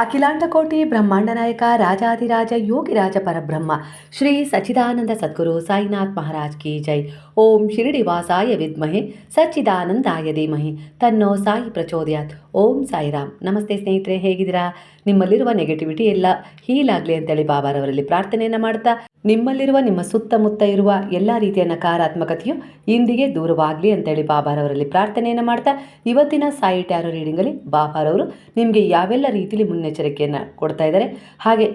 ಅಖಿಲಾಂಡಕೋಟಿ ಬ್ರಹ್ಮಾಂಡ ನಾಯಕ ರಾಜಾಧಿರಾಜ ಯೋಗಿರಾಜ ಪರಬ್ರಹ್ಮ ಶ್ರೀ ಸಚ್ಚಿದಾನಂದ ಸದ್ಗುರು ಸಾಯಿನಾಥ್ ಮಹಾರಾಜ್ ಕಿ ಜೈ. ಓಂ ಶಿರಡಿ ವಾಸಾಯ ವಿದ್ಮಹೆ ಸಚ್ಚಿದಾನಂದಾಯ ಧೀಮಹಿ ತನ್ನೋ ಸಾಯಿ ಪ್ರಚೋದಯಾತ್. ಓಂ ಸಾಯಿರಾಮ್. ನಮಸ್ತೆ ಸ್ನೇಹಿತರೆ, ಹೇಗಿದ್ದೀರಾ? ನಿಮ್ಮಲ್ಲಿರುವ ನೆಗೆಟಿವಿಟಿ ಎಲ್ಲ ಹೀಲ್ ಆಗಲಿ ಅಂತೇಳಿ ಬಾಬಾರವರಲ್ಲಿ ಪ್ರಾರ್ಥನೆಯನ್ನು ಮಾಡ್ತಾ, ನಿಮ್ಮಲ್ಲಿರುವ ನಿಮ್ಮ ಸುತ್ತಮುತ್ತ ಇರುವ ಎಲ್ಲ ರೀತಿಯ ನಕಾರಾತ್ಮಕತೆಯು ಇಂದಿಗೆ ದೂರವಾಗಲಿ ಅಂತೇಳಿ ಬಾಬಾರವರಲ್ಲಿ ಪ್ರಾರ್ಥನೆಯನ್ನು ಮಾಡ್ತಾ, ಇವತ್ತಿನ ಸಾಯಿ ಟ್ಯಾರೋ ರೀಡಿಂಗಲ್ಲಿ ಬಾಬಾರವರು ನಿಮಗೆ ಯಾವೆಲ್ಲ ರೀತಿಯಲ್ಲಿ ಮುನ್ನೆಚ್ಚರಿಕೆಯನ್ನು ಕೊಡ್ತಾ ಇದ್ದಾರೆ, ಹಾಗೆ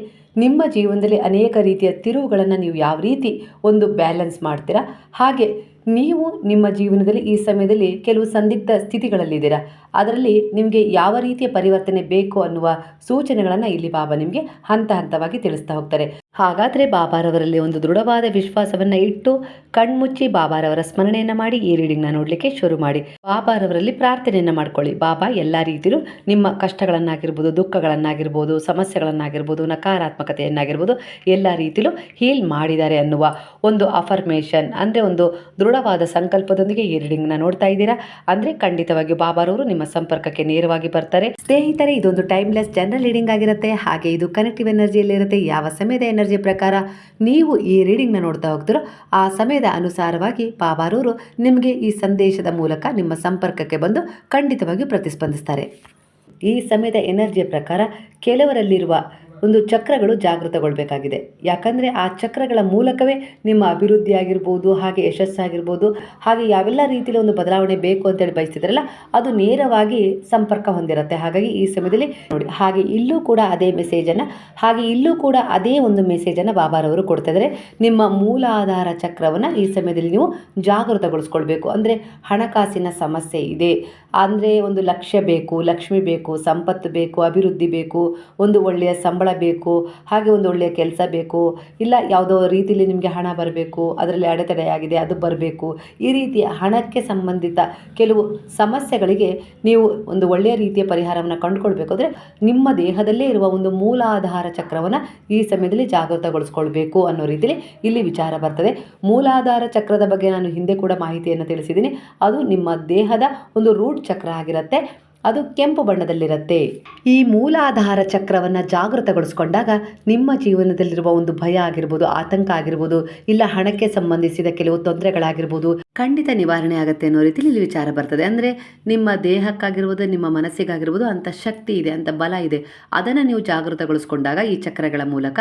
ನಿಮ್ಮ ಜೀವನದಲ್ಲಿ ಅನೇಕ ರೀತಿಯ ತಿರುವುಗಳನ್ನು ನೀವು ಯಾವ ರೀತಿ ಒಂದು ಬ್ಯಾಲೆನ್ಸ್ ಮಾಡ್ತೀರಾ, ಹಾಗೆ ನೀವು ನಿಮ್ಮ ಜೀವನದಲ್ಲಿ ಈ ಸಮಯದಲ್ಲಿ ಕೆಲವು ಸಂದಿಗ್ಧ ಸ್ಥಿತಿಗಳಲ್ಲಿದ್ದೀರಾ, ಅದರಲ್ಲಿ ನಿಮಗೆ ಯಾವ ರೀತಿಯ ಪರಿವರ್ತನೆ ಬೇಕು ಅನ್ನುವ ಸೂಚನೆಗಳನ್ನು ಇಲ್ಲಿ ಬಾಬಾ ನಿಮಗೆ ಹಂತ ಹಂತವಾಗಿ ತಿಳಿಸ್ತಾ ಹೋಗ್ತಾರೆ. ಹಾಗಾದರೆ ಬಾಬಾರವರಲ್ಲಿ ಒಂದು ದೃಢವಾದ ವಿಶ್ವಾಸವನ್ನು ಇಟ್ಟು ಕಣ್ಮುಚ್ಚಿ ಬಾಬಾರವರ ಸ್ಮರಣೆಯನ್ನು ಮಾಡಿ ಈ ರೀಡಿಂಗ್ನ ನೋಡಲಿಕ್ಕೆ ಶುರು ಮಾಡಿ. ಬಾಬಾರವರಲ್ಲಿ ಪ್ರಾರ್ಥನೆಯನ್ನು ಮಾಡ್ಕೊಳ್ಳಿ. ಬಾಬಾ ಎಲ್ಲ ರೀತಿಯಲ್ಲೂ ನಿಮ್ಮ ಕಷ್ಟಗಳನ್ನಾಗಿರ್ಬೋದು, ದುಃಖಗಳನ್ನಾಗಿರ್ಬೋದು, ಸಮಸ್ಯೆಗಳನ್ನಾಗಿರ್ಬೋದು, ನಕಾರಾತ್ಮಕತೆಯನ್ನಾಗಿರ್ಬೋದು ಎಲ್ಲ ರೀತಿಯಲ್ಲೂ ಹೀಲ್ ಮಾಡಿದ್ದಾರೆ ಅನ್ನುವ ಒಂದು ಅಫರ್ಮೇಷನ್ ಅಂದರೆ ಒಂದು ದೃಢವಾದ ಸಂಕಲ್ಪದೊಂದಿಗೆ ಈ ರೀಡಿಂಗ್ನ ನೋಡ್ತಾ ಇದ್ದೀರಾ ಅಂದರೆ ಖಂಡಿತವಾಗಿಯೂ ಬಾಬಾರವರು ನಿಮ್ಮ ಸಂಪರ್ಕಕ್ಕೆ ನೇರವಾಗಿ ಬರ್ತಾರೆ. ಸ್ನೇಹಿತರೆ, ಇದೊಂದು ಟೈಮ್ಲೆಸ್ ಜನರಲ್ ರೀಡಿಂಗ್ ಆಗಿರುತ್ತೆ. ಹಾಗೆ ಇದು ಕನೆಕ್ಟಿವ್ ಎನರ್ಜಿಯಲ್ಲಿ ಇರುತ್ತೆ. ಯಾವ ಸಮಯದ ಎನರ್ಜಿ ಪ್ರಕಾರ ನೀವು ಈ ರೀಡಿಂಗ್ನ ನೋಡ್ತಾ ಹೋಗ್ತಿರೋ ಆ ಸಮಯದ ಅನುಸಾರವಾಗಿ ಬಾಬಾರವರು ನಿಮಗೆ ಈ ಸಂದೇಶದ ಮೂಲಕ ನಿಮ್ಮ ಸಂಪರ್ಕಕ್ಕೆ ಬಂದು ಖಂಡಿತವಾಗಿಯೂ ಪ್ರತಿಸ್ಪಂದಿಸ್ತಾರೆ. ಈ ಸಮಯದ ಎನರ್ಜಿಯ ಪ್ರಕಾರ ಕೆಲವರಲ್ಲಿರುವ ಒಂದು ಚಕ್ರಗಳು ಜಾಗೃತಗೊಳ್ಬೇಕಾಗಿದೆ. ಯಾಕಂದರೆ ಆ ಚಕ್ರಗಳ ಮೂಲಕವೇ ನಿಮ್ಮ ಅಭಿವೃದ್ಧಿ ಆಗಿರ್ಬೋದು, ಹಾಗೆ ಯಶಸ್ಸಾಗಿರ್ಬೋದು, ಹಾಗೆ ಯಾವೆಲ್ಲ ರೀತಿಯಲ್ಲಿ ಒಂದು ಬದಲಾವಣೆ ಬೇಕು ಅಂತೇಳಿ ಬಯಸ್ತಿದ್ರಲ್ಲ, ಅದು ನೇರವಾಗಿ ಸಂಪರ್ಕ ಹೊಂದಿರುತ್ತೆ. ಹಾಗಾಗಿ ಈ ಸಮಯದಲ್ಲಿ ನೋಡಿ, ಹಾಗೆ ಇಲ್ಲೂ ಕೂಡ ಅದೇ ಮೆಸೇಜನ್ನು, ಹಾಗೆ ಇಲ್ಲೂ ಕೂಡ ಅದೇ ಒಂದು ಮೆಸೇಜನ್ನು ಬಾಬಾರವರು ಕೊಡ್ತಿದ್ದಾರೆ. ನಿಮ್ಮ ಮೂಲಾಧಾರ ಚಕ್ರವನ್ನು ಈ ಸಮಯದಲ್ಲಿ ನೀವು ಜಾಗೃತಗೊಳಿಸ್ಕೊಳ್ಬೇಕು. ಅಂದರೆ ಹಣಕಾಸಿನ ಸಮಸ್ಯೆ ಇದೆ ಅಂದರೆ ಒಂದು ಲಕ್ಷ್ಯ ಬೇಕು, ಲಕ್ಷ್ಮಿ ಬೇಕು, ಸಂಪತ್ತು ಬೇಕು, ಅಭಿವೃದ್ಧಿ ಬೇಕು, ಒಂದು ಒಳ್ಳೆಯ ಸಂಬಳ ಬೇಕು, ಹಾಗೆ ಒಂದು ಒಳ್ಳೆಯ ಕೆಲಸ ಬೇಕು, ಇಲ್ಲ ಯಾವುದೋ ರೀತಿಯಲ್ಲಿ ನಿಮಗೆ ಹಣ ಬರಬೇಕು, ಅದರಲ್ಲಿ ಅಡೆತಡೆಯಾಗಿದೆ ಅದು ಬರಬೇಕು, ಈ ರೀತಿಯ ಹಣಕ್ಕೆ ಸಂಬಂಧಿತ ಕೆಲವು ಸಮಸ್ಯೆಗಳಿಗೆ ನೀವು ಒಂದು ಒಳ್ಳೆಯ ರೀತಿಯ ಪರಿಹಾರವನ್ನು ಕಂಡುಕೊಳ್ಬೇಕು. ಅಂದರೆ ನಿಮ್ಮ ದೇಹದಲ್ಲೇ ಇರುವ ಒಂದು ಮೂಲಾಧಾರ ಚಕ್ರವನ್ನು ಈ ಸಮಯದಲ್ಲಿ ಜಾಗೃತಗೊಳಿಸ್ಕೊಳ್ಬೇಕು ಅನ್ನೋ ರೀತಿಯಲ್ಲಿ ಇಲ್ಲಿ ವಿಚಾರ ಬರ್ತದೆ. ಮೂಲಾಧಾರ ಚಕ್ರದ ಬಗ್ಗೆ ನಾನು ಹಿಂದೆ ಕೂಡ ಮಾಹಿತಿಯನ್ನು ತಿಳಿಸಿದ್ದೀನಿ. ಅದು ನಿಮ್ಮ ದೇಹದ ಒಂದು ರೂಟ್ ಚಕ್ರ ಆಗಿರುತ್ತೆ. ಅದು ಕೆಂಪು ಬಣ್ಣದಲ್ಲಿರುತ್ತೆ. ಈ ಮೂಲಾಧಾರ ಚಕ್ರವನ್ನು ಜಾಗೃತಗೊಳಿಸ್ಕೊಂಡಾಗ ನಿಮ್ಮ ಜೀವನದಲ್ಲಿರುವ ಒಂದು ಭಯ ಆಗಿರ್ಬೋದು, ಆತಂಕ ಆಗಿರ್ಬೋದು, ಇಲ್ಲ ಹಣಕ್ಕೆ ಸಂಬಂಧಿಸಿದ ಕೆಲವು ತೊಂದರೆಗಳಾಗಿರ್ಬೋದು ಖಂಡಿತ ನಿವಾರಣೆ ಆಗುತ್ತೆ ಅನ್ನೋ ರೀತಿಯಲ್ಲಿ ಇಲ್ಲಿ ವಿಚಾರ ಬರ್ತದೆ. ಅಂದರೆ ನಿಮ್ಮ ದೇಹಕ್ಕಾಗಿರ್ಬೋದು, ನಿಮ್ಮ ಮನಸ್ಸಿಗಾಗಿರ್ಬೋದು ಅಂಥ ಶಕ್ತಿ ಇದೆ, ಅಂಥ ಬಲ ಇದೆ. ಅದನ್ನು ನೀವು ಜಾಗೃತಗೊಳಿಸ್ಕೊಂಡಾಗ ಈ ಚಕ್ರಗಳ ಮೂಲಕ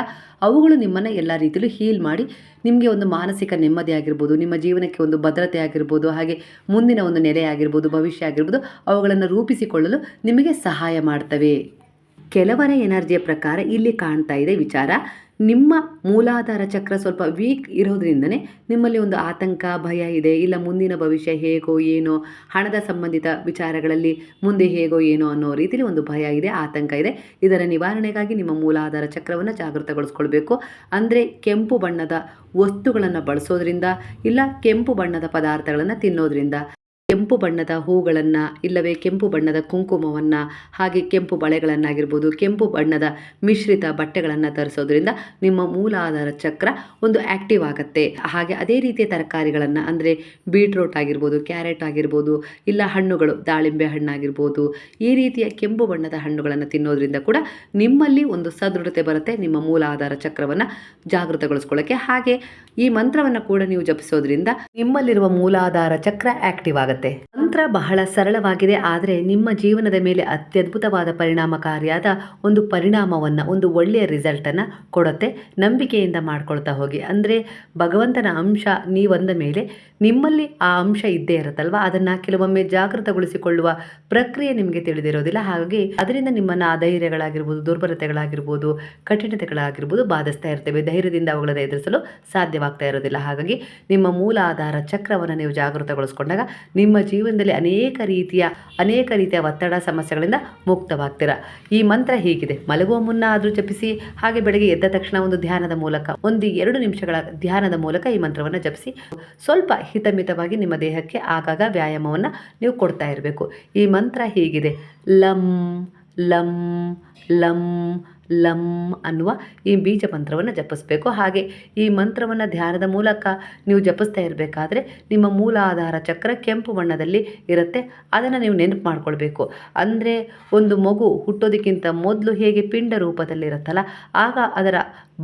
ಅವುಗಳು ನಿಮ್ಮನ್ನು ಎಲ್ಲ ರೀತಿಯಲ್ಲೂ ಹೀಲ್ ಮಾಡಿ ನಿಮಗೆ ಒಂದು ಮಾನಸಿಕ ನೆಮ್ಮದಿ ಆಗಿರ್ಬೋದು, ನಿಮ್ಮ ಜೀವನಕ್ಕೆ ಒಂದು ಭದ್ರತೆ ಆಗಿರ್ಬೋದು, ಹಾಗೆ ಮುಂದಿನ ಒಂದು ನೆಲೆ ಆಗಿರ್ಬೋದು, ಭವಿಷ್ಯ ಆಗಿರ್ಬೋದು, ಅವುಗಳನ್ನು ರೂಪಿಸಿಕೊಳ್ಳಲು ನಿಮಗೆ ಸಹಾಯ ಮಾಡ್ತವೆ. ಕೆಲವರ ಎನರ್ಜಿಯ ಪ್ರಕಾರ ಇಲ್ಲಿ ಕಾಣ್ತಾ ಇದೆ ವಿಚಾರ, ನಿಮ್ಮ ಮೂಲಾಧಾರ ಚಕ್ರ ಸ್ವಲ್ಪ ವೀಕ್ ಇರೋದ್ರಿಂದನೇ ನಿಮ್ಮಲ್ಲಿ ಒಂದು ಆತಂಕ, ಭಯ ಇದೆ, ಇಲ್ಲ ಮುಂದಿನ ಭವಿಷ್ಯ ಹೇಗೋ ಏನೋ, ಹಣದ ಸಂಬಂಧಿತ ವಿಚಾರಗಳಲ್ಲಿ ಮುಂದೆ ಹೇಗೋ ಏನೋ ಅನ್ನೋ ರೀತಿಯಲ್ಲಿ ಒಂದು ಭಯ ಇದೆ, ಆತಂಕ ಇದೆ. ಇದರ ನಿವಾರಣೆಗಾಗಿ ನಿಮ್ಮ ಮೂಲಾಧಾರ ಚಕ್ರವನ್ನು ಜಾಗೃತಗೊಳಿಸ್ಕೊಳ್ಬೇಕು. ಅಂದರೆ ಕೆಂಪು ಬಣ್ಣದ ವಸ್ತುಗಳನ್ನು ಬಳಸೋದ್ರಿಂದ, ಇಲ್ಲ ಕೆಂಪು ಬಣ್ಣದ ಪದಾರ್ಥಗಳನ್ನು ತಿನ್ನೋದ್ರಿಂದ, ಕೆಂಪು ಬಣ್ಣದ ಹೂಗಳನ್ನು ಇಲ್ಲವೇ ಕೆಂಪು ಬಣ್ಣದ ಕುಂಕುಮವನ್ನು, ಹಾಗೆ ಕೆಂಪು ಬಳೆಗಳನ್ನಾಗಿರ್ಬೋದು, ಕೆಂಪು ಬಣ್ಣದ ಮಿಶ್ರಿತ ಬಟ್ಟೆಗಳನ್ನು ಧರಿಸೋದ್ರಿಂದ ನಿಮ್ಮ ಮೂಲಾಧಾರ ಚಕ್ರ ಒಂದು ಆ್ಯಕ್ಟಿವ್ ಆಗುತ್ತೆ. ಹಾಗೆ ಅದೇ ರೀತಿಯ ತರಕಾರಿಗಳನ್ನು ಅಂದರೆ ಬೀಟ್ರೋಟ್ ಆಗಿರ್ಬೋದು, ಕ್ಯಾರೆಟ್ ಆಗಿರ್ಬೋದು, ಇಲ್ಲ ಹಣ್ಣುಗಳು, ದಾಳಿಂಬೆ ಹಣ್ಣಾಗಿರ್ಬೋದು, ಈ ರೀತಿಯ ಕೆಂಪು ಬಣ್ಣದ ಹಣ್ಣುಗಳನ್ನು ತಿನ್ನೋದ್ರಿಂದ ಕೂಡ ನಿಮ್ಮಲ್ಲಿ ಒಂದು ಸದೃಢತೆ ಬರುತ್ತೆ ನಿಮ್ಮ ಮೂಲಾಧಾರ ಚಕ್ರವನ್ನು ಜಾಗೃತಗೊಳಿಸ್ಕೊಳ್ಳೋಕ್ಕೆ. ಹಾಗೆ ಈ ಮಂತ್ರವನ್ನು ಕೂಡ ನೀವು ಜಪಿಸೋದ್ರಿಂದ ನಿಮ್ಮಲ್ಲಿರುವ ಮೂಲಾಧಾರ ಚಕ್ರ ಆ್ಯಕ್ಟಿವ್ ಆಗುತ್ತೆ. ಮಂತ್ರ ಬಹಳ ಸರಳವಾಗಿದೆ, ಆದರೆ ನಿಮ್ಮ ಜೀವನದ ಮೇಲೆ ಅತ್ಯದ್ಭುತವಾದ ಪರಿಣಾಮಕಾರಿಯಾದ ಒಂದು ಪರಿಣಾಮವನ್ನು, ಒಂದು ಒಳ್ಳೆಯ ರಿಸಲ್ಟನ್ನು ಕೊಡುತ್ತೆ. ನಂಬಿಕೆಯಿಂದ ಮಾಡ್ಕೊಳ್ತಾ ಹೋಗಿ. ಅಂದರೆ ಭಗವಂತನ ಅಂಶ ನೀವಂದ ಮೇಲೆ ನಿಮ್ಮಲ್ಲಿ ಆ ಅಂಶ ಇದ್ದೇ ಇರುತ್ತಲ್ವ, ಅದನ್ನು ಕೆಲವೊಮ್ಮೆ ಜಾಗೃತಗೊಳಿಸಿಕೊಳ್ಳುವ ಪ್ರಕ್ರಿಯೆ ನಿಮಗೆ ತಿಳಿದಿರೋದಿಲ್ಲ. ಹಾಗಾಗಿ ಅದರಿಂದ ನಿಮ್ಮನ್ನು ಅಧೈರ್ಯಗಳಾಗಿರ್ಬೋದು, ದುರ್ಬಲತೆಗಳಾಗಿರ್ಬೋದು, ಕಠಿಣತೆಗಳಾಗಿರ್ಬೋದು ಬಾಧಿಸ್ತಾ ಇರ್ತವೆ. ಧೈರ್ಯದಿಂದ ಅವುಗಳನ್ನು ಎದುರಿಸಲು ಸಾಧ್ಯವಾಗ್ತಾ ಇರೋದಿಲ್ಲ. ಹಾಗಾಗಿ ನಿಮ್ಮ ಮೂಲಾಧಾರ ಚಕ್ರವನ್ನು ನೀವು ಜಾಗೃತಗೊಳಿಸ್ಕೊಂಡಾಗ ನಿಮ್ಮ ಜೀವನದಲ್ಲಿ ಅನೇಕ ರೀತಿಯ ಒತ್ತಡ ಸಮಸ್ಯೆಗಳಿಂದ ಮುಕ್ತವಾಗ್ತೀರಾ. ಈ ಮಂತ್ರ ಹೀಗಿದೆ, ಮಲಗುವ ಮುನ್ನ ಆದರೂ ಜಪಿಸಿ, ಹಾಗೆ ಬೆಳಗ್ಗೆ ಎದ್ದ ತಕ್ಷಣ ಒಂದು ಧ್ಯಾನದ ಮೂಲಕ, 1-2 ನಿಮಿಷಗಳ ಧ್ಯಾನದ ಮೂಲಕ ಈ ಮಂತ್ರವನ್ನು ಜಪಿಸಿ ಸ್ವಲ್ಪ ಹಿತಮಿತವಾಗಿ ನಿಮ್ಮ ದೇಹಕ್ಕೆ ಆಗಾಗ ವ್ಯಾಯಾಮವನ್ನು ನೀವು ಕೊಡ್ತಾ ಇರಬೇಕು. ಈ ಮಂತ್ರ ಹೀಗಿದೆ, ಲಂ ಲಂ ಲಂ ಲಂ ಅನ್ನುವ ಈ ಬೀಜ ಮಂತ್ರವನ್ನು ಜಪಿಸಬೇಕು. ಹಾಗೆ ಈ ಮಂತ್ರವನ್ನು ಧ್ಯಾನದ ಮೂಲಕ ನೀವು ಜಪಿಸ್ತಾ ಇರಬೇಕಾದ್ರೆ ನಿಮ್ಮ ಮೂಲಾಧಾರ ಚಕ್ರ ಕೆಂಪು ಬಣ್ಣದಲ್ಲಿ ಇರುತ್ತೆ. ಅದನ್ನು ನೀವು ನೆನಪು ಮಾಡ್ಕೊಳ್ಬೇಕು. ಅಂದರೆ ಒಂದು ಮಗು ಹುಟ್ಟೋದಕ್ಕಿಂತ ಮೊದಲು ಹೇಗೆ ಪಿಂಡ ರೂಪದಲ್ಲಿರುತ್ತಲ್ಲ, ಆಗ ಅದರ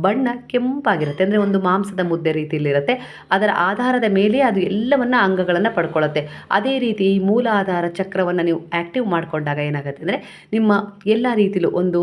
ಬಣ್ಣ ಕೆಂಪಾಗಿರುತ್ತೆ. ಅಂದರೆ ಒಂದು ಮಾಂಸದ ಮುದ್ದೆ ರೀತಿಯಲ್ಲಿರುತ್ತೆ. ಅದರ ಆಧಾರದ ಮೇಲೆ ಅದು ಎಲ್ಲವನ್ನ ಅಂಗಗಳನ್ನು ಪಡ್ಕೊಳ್ಳುತ್ತೆ. ಅದೇ ರೀತಿ ಈ ಮೂಲಾಧಾರ ಚಕ್ರವನ್ನು ನೀವು ಆ್ಯಕ್ಟಿವ್ ಮಾಡಿಕೊಂಡಾಗ ಏನಾಗುತ್ತೆ ಅಂದರೆ ನಿಮ್ಮ ಎಲ್ಲ ರೀತಿಯಲ್ಲೂ ಒಂದು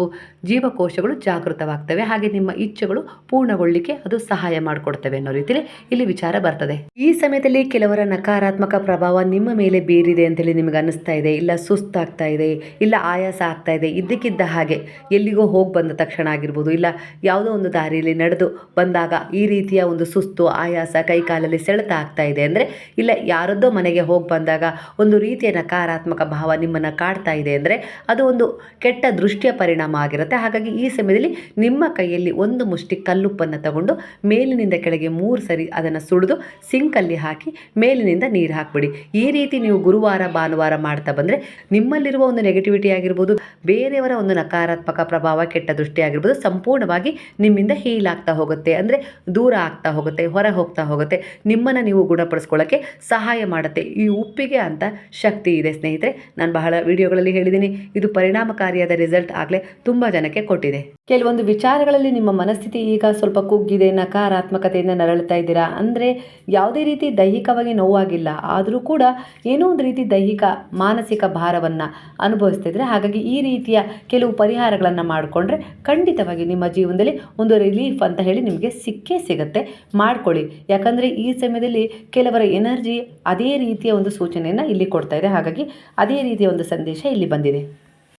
ಜೀವಕೋಶಗಳು ಜಾಗೃತವಾಗ್ತವೆ. ಹಾಗೆ ನಿಮ್ಮ ಇಚ್ಛೆಗಳು ಪೂರ್ಣಗೊಳ್ಳಿಕ್ಕೆ ಅದು ಸಹಾಯ ಮಾಡಿಕೊಡ್ತವೆ ಅನ್ನೋ ರೀತಿಯಲ್ಲಿ ಇಲ್ಲಿ ವಿಚಾರ ಬರ್ತದೆ. ಈ ಸಮಯದಲ್ಲಿ ಕೆಲವರ ನಕಾರಾತ್ಮಕ ಪ್ರಭಾವ ನಿಮ್ಮ ಮೇಲೆ ಬೀರಿದೆ ಅಂತೇಳಿ ನಿಮಗೆ ಅನ್ನಿಸ್ತಾ ಇದೆ, ಇಲ್ಲ ಸುಸ್ತಾಗ್ತಾ ಇದೆ, ಇಲ್ಲ ಆಯಾಸ ಆಗ್ತಾ ಇದೆ, ಇದ್ದಕ್ಕಿದ್ದ ಹಾಗೆ ಎಲ್ಲಿಗೋ ಹೋಗಿ ಬಂದ ತಕ್ಷಣ ಆಗಿರ್ಬೋದು, ಇಲ್ಲ ಯಾವುದೋ ಒಂದು ದಾರಿಯಲ್ಲಿ ನಡೆದು ಬಂದಾಗ ಈ ರೀತಿಯ ಒಂದು ಸುಸ್ತು, ಆಯಾಸ, ಕೈಕಾಲಲ್ಲಿ ಸೆಳೆತ ಆಗ್ತಾ ಇದೆ ಅಂದರೆ, ಇಲ್ಲ ಯಾರದ್ದೋ ಮನೆಗೆ ಹೋಗಿ ಬಂದಾಗ ಒಂದು ರೀತಿಯ ನಕಾರಾತ್ಮಕ ಭಾವ ನಿಮ್ಮನ್ನು ಕಾಡ್ತಾ ಇದೆ ಅಂದರೆ ಅದು ಒಂದು ಕೆಟ್ಟ ದೃಷ್ಟಿಯ ಪರಿಣಾಮ ಆಗಿರುತ್ತೆ. ಹಾಗಾಗಿ ಈ ಸಮಯದಲ್ಲಿ ನಿಮ್ಮ ಕೈಯಲ್ಲಿ ಒಂದು ಮುಷ್ಟಿ ಕಲ್ಲುಪ್ಪನ್ನು ತಗೊಂಡು ಮೇಲಿನಿಂದ ಕೆಳಗೆ 3 ಸರಿ ಅದನ್ನು ಸುಳಿದು ಸಿಂಕಲ್ಲಿ ಹಾಕಿ ಮೇಲಿನಿಂದ ನೀರು ಹಾಕಿಬಿಡಿ. ಈ ರೀತಿ ನೀವು ಗುರುವಾರ ಭಾನುವಾರ ಮಾಡ್ತಾ ಬಂದರೆ ನಿಮ್ಮಲ್ಲಿರುವ ಒಂದು ನೆಗೆಟಿವಿಟಿ ಆಗಿರ್ಬೋದು, ಬೇರೆಯವರ ಒಂದು ನಕಾರಾತ್ಮಕ ಪ್ರಭಾವ, ಕೆಟ್ಟ ದೃಷ್ಟಿ ಆಗಿರ್ಬೋದು, ಸಂಪೂರ್ಣವಾಗಿ ನಿಮ್ಮಿಂದ ಹೀಲ್ ಆಗ್ತಾ ಹೋಗುತ್ತೆ. ಅಂದರೆ ದೂರ ಆಗ್ತಾ ಹೋಗುತ್ತೆ, ಹೊರ ಹೋಗ್ತಾ ಹೋಗುತ್ತೆ, ನಿಮ್ಮನ್ನು ನೀವು ಗುಣಪಡಿಸ್ಕೊಳ್ಳೋಕ್ಕೆ ಸಹಾಯ ಮಾಡುತ್ತೆ. ಈ ಉಪ್ಪಿಗೆ ಅಂತ ಶಕ್ತಿ ಇದೆ ಸ್ನೇಹಿತರೆ. ನಾನು ಬಹಳ ವಿಡಿಯೋಗಳಲ್ಲಿ ಹೇಳಿದ್ದೀನಿ, ಇದು ಪರಿಣಾಮಕಾರಿಯಾದ ರಿಸಲ್ಟ್ ಆಗಲೇ ತುಂಬ ಜನಕ್ಕೆ ಕೊಟ್ಟಿದೆ. ಕೆಲವೊಂದು ವಿಚಾರಗಳಲ್ಲಿ ನಿಮ್ಮ ಮನಸ್ಥಿತಿ ಈಗ ಸ್ವಲ್ಪ ಕುಗ್ಗಿದೆ, ನಕಾರಾತ್ಮಕತೆಯಿಂದ ನರಳುತ್ತಾ ಇದ್ದೀರಾ ಅಂದರೆ ಯಾವುದೇ ರೀತಿ ದೈಹಿಕವಾಗಿ ನೋವಾಗಿಲ್ಲ, ಆದರೂ ಕೂಡ ಏನೋ ಒಂದು ರೀತಿ ದೈಹಿಕ ಮಾನಸಿಕ ಭಾರವನ್ನು ಅನುಭವಿಸ್ತಿದ್ರೆ, ಹಾಗಾಗಿ ಈ ರೀತಿಯ ಕೆಲವು ಪರಿಹಾರಗಳನ್ನು ಮಾಡಿಕೊಂಡ್ರೆ ಖಂಡಿತವಾಗಿ ನಿಮ್ಮ ಜೀವನದಲ್ಲಿ ಒಂದು ರಿಲೀಫ್ ಅಂತ ಹೇಳಿ ನಿಮಗೆ ಸಿಕ್ಕೇ ಸಿಗುತ್ತೆ. ಮಾಡ್ಕೊಳ್ಳಿ. ಯಾಕಂದರೆ ಈ ಸಮಯದಲ್ಲಿ ಕೆಲವರ ಎನರ್ಜಿ ಅದೇ ರೀತಿಯ ಒಂದು ಸೂಚನೆಯನ್ನು ಇಲ್ಲಿ ಕೊಡ್ತಾ ಇದೆ. ಹಾಗಾಗಿ ಅದೇ ರೀತಿಯ ಒಂದು ಸಂದೇಶ ಇಲ್ಲಿ ಬಂದಿದೆ.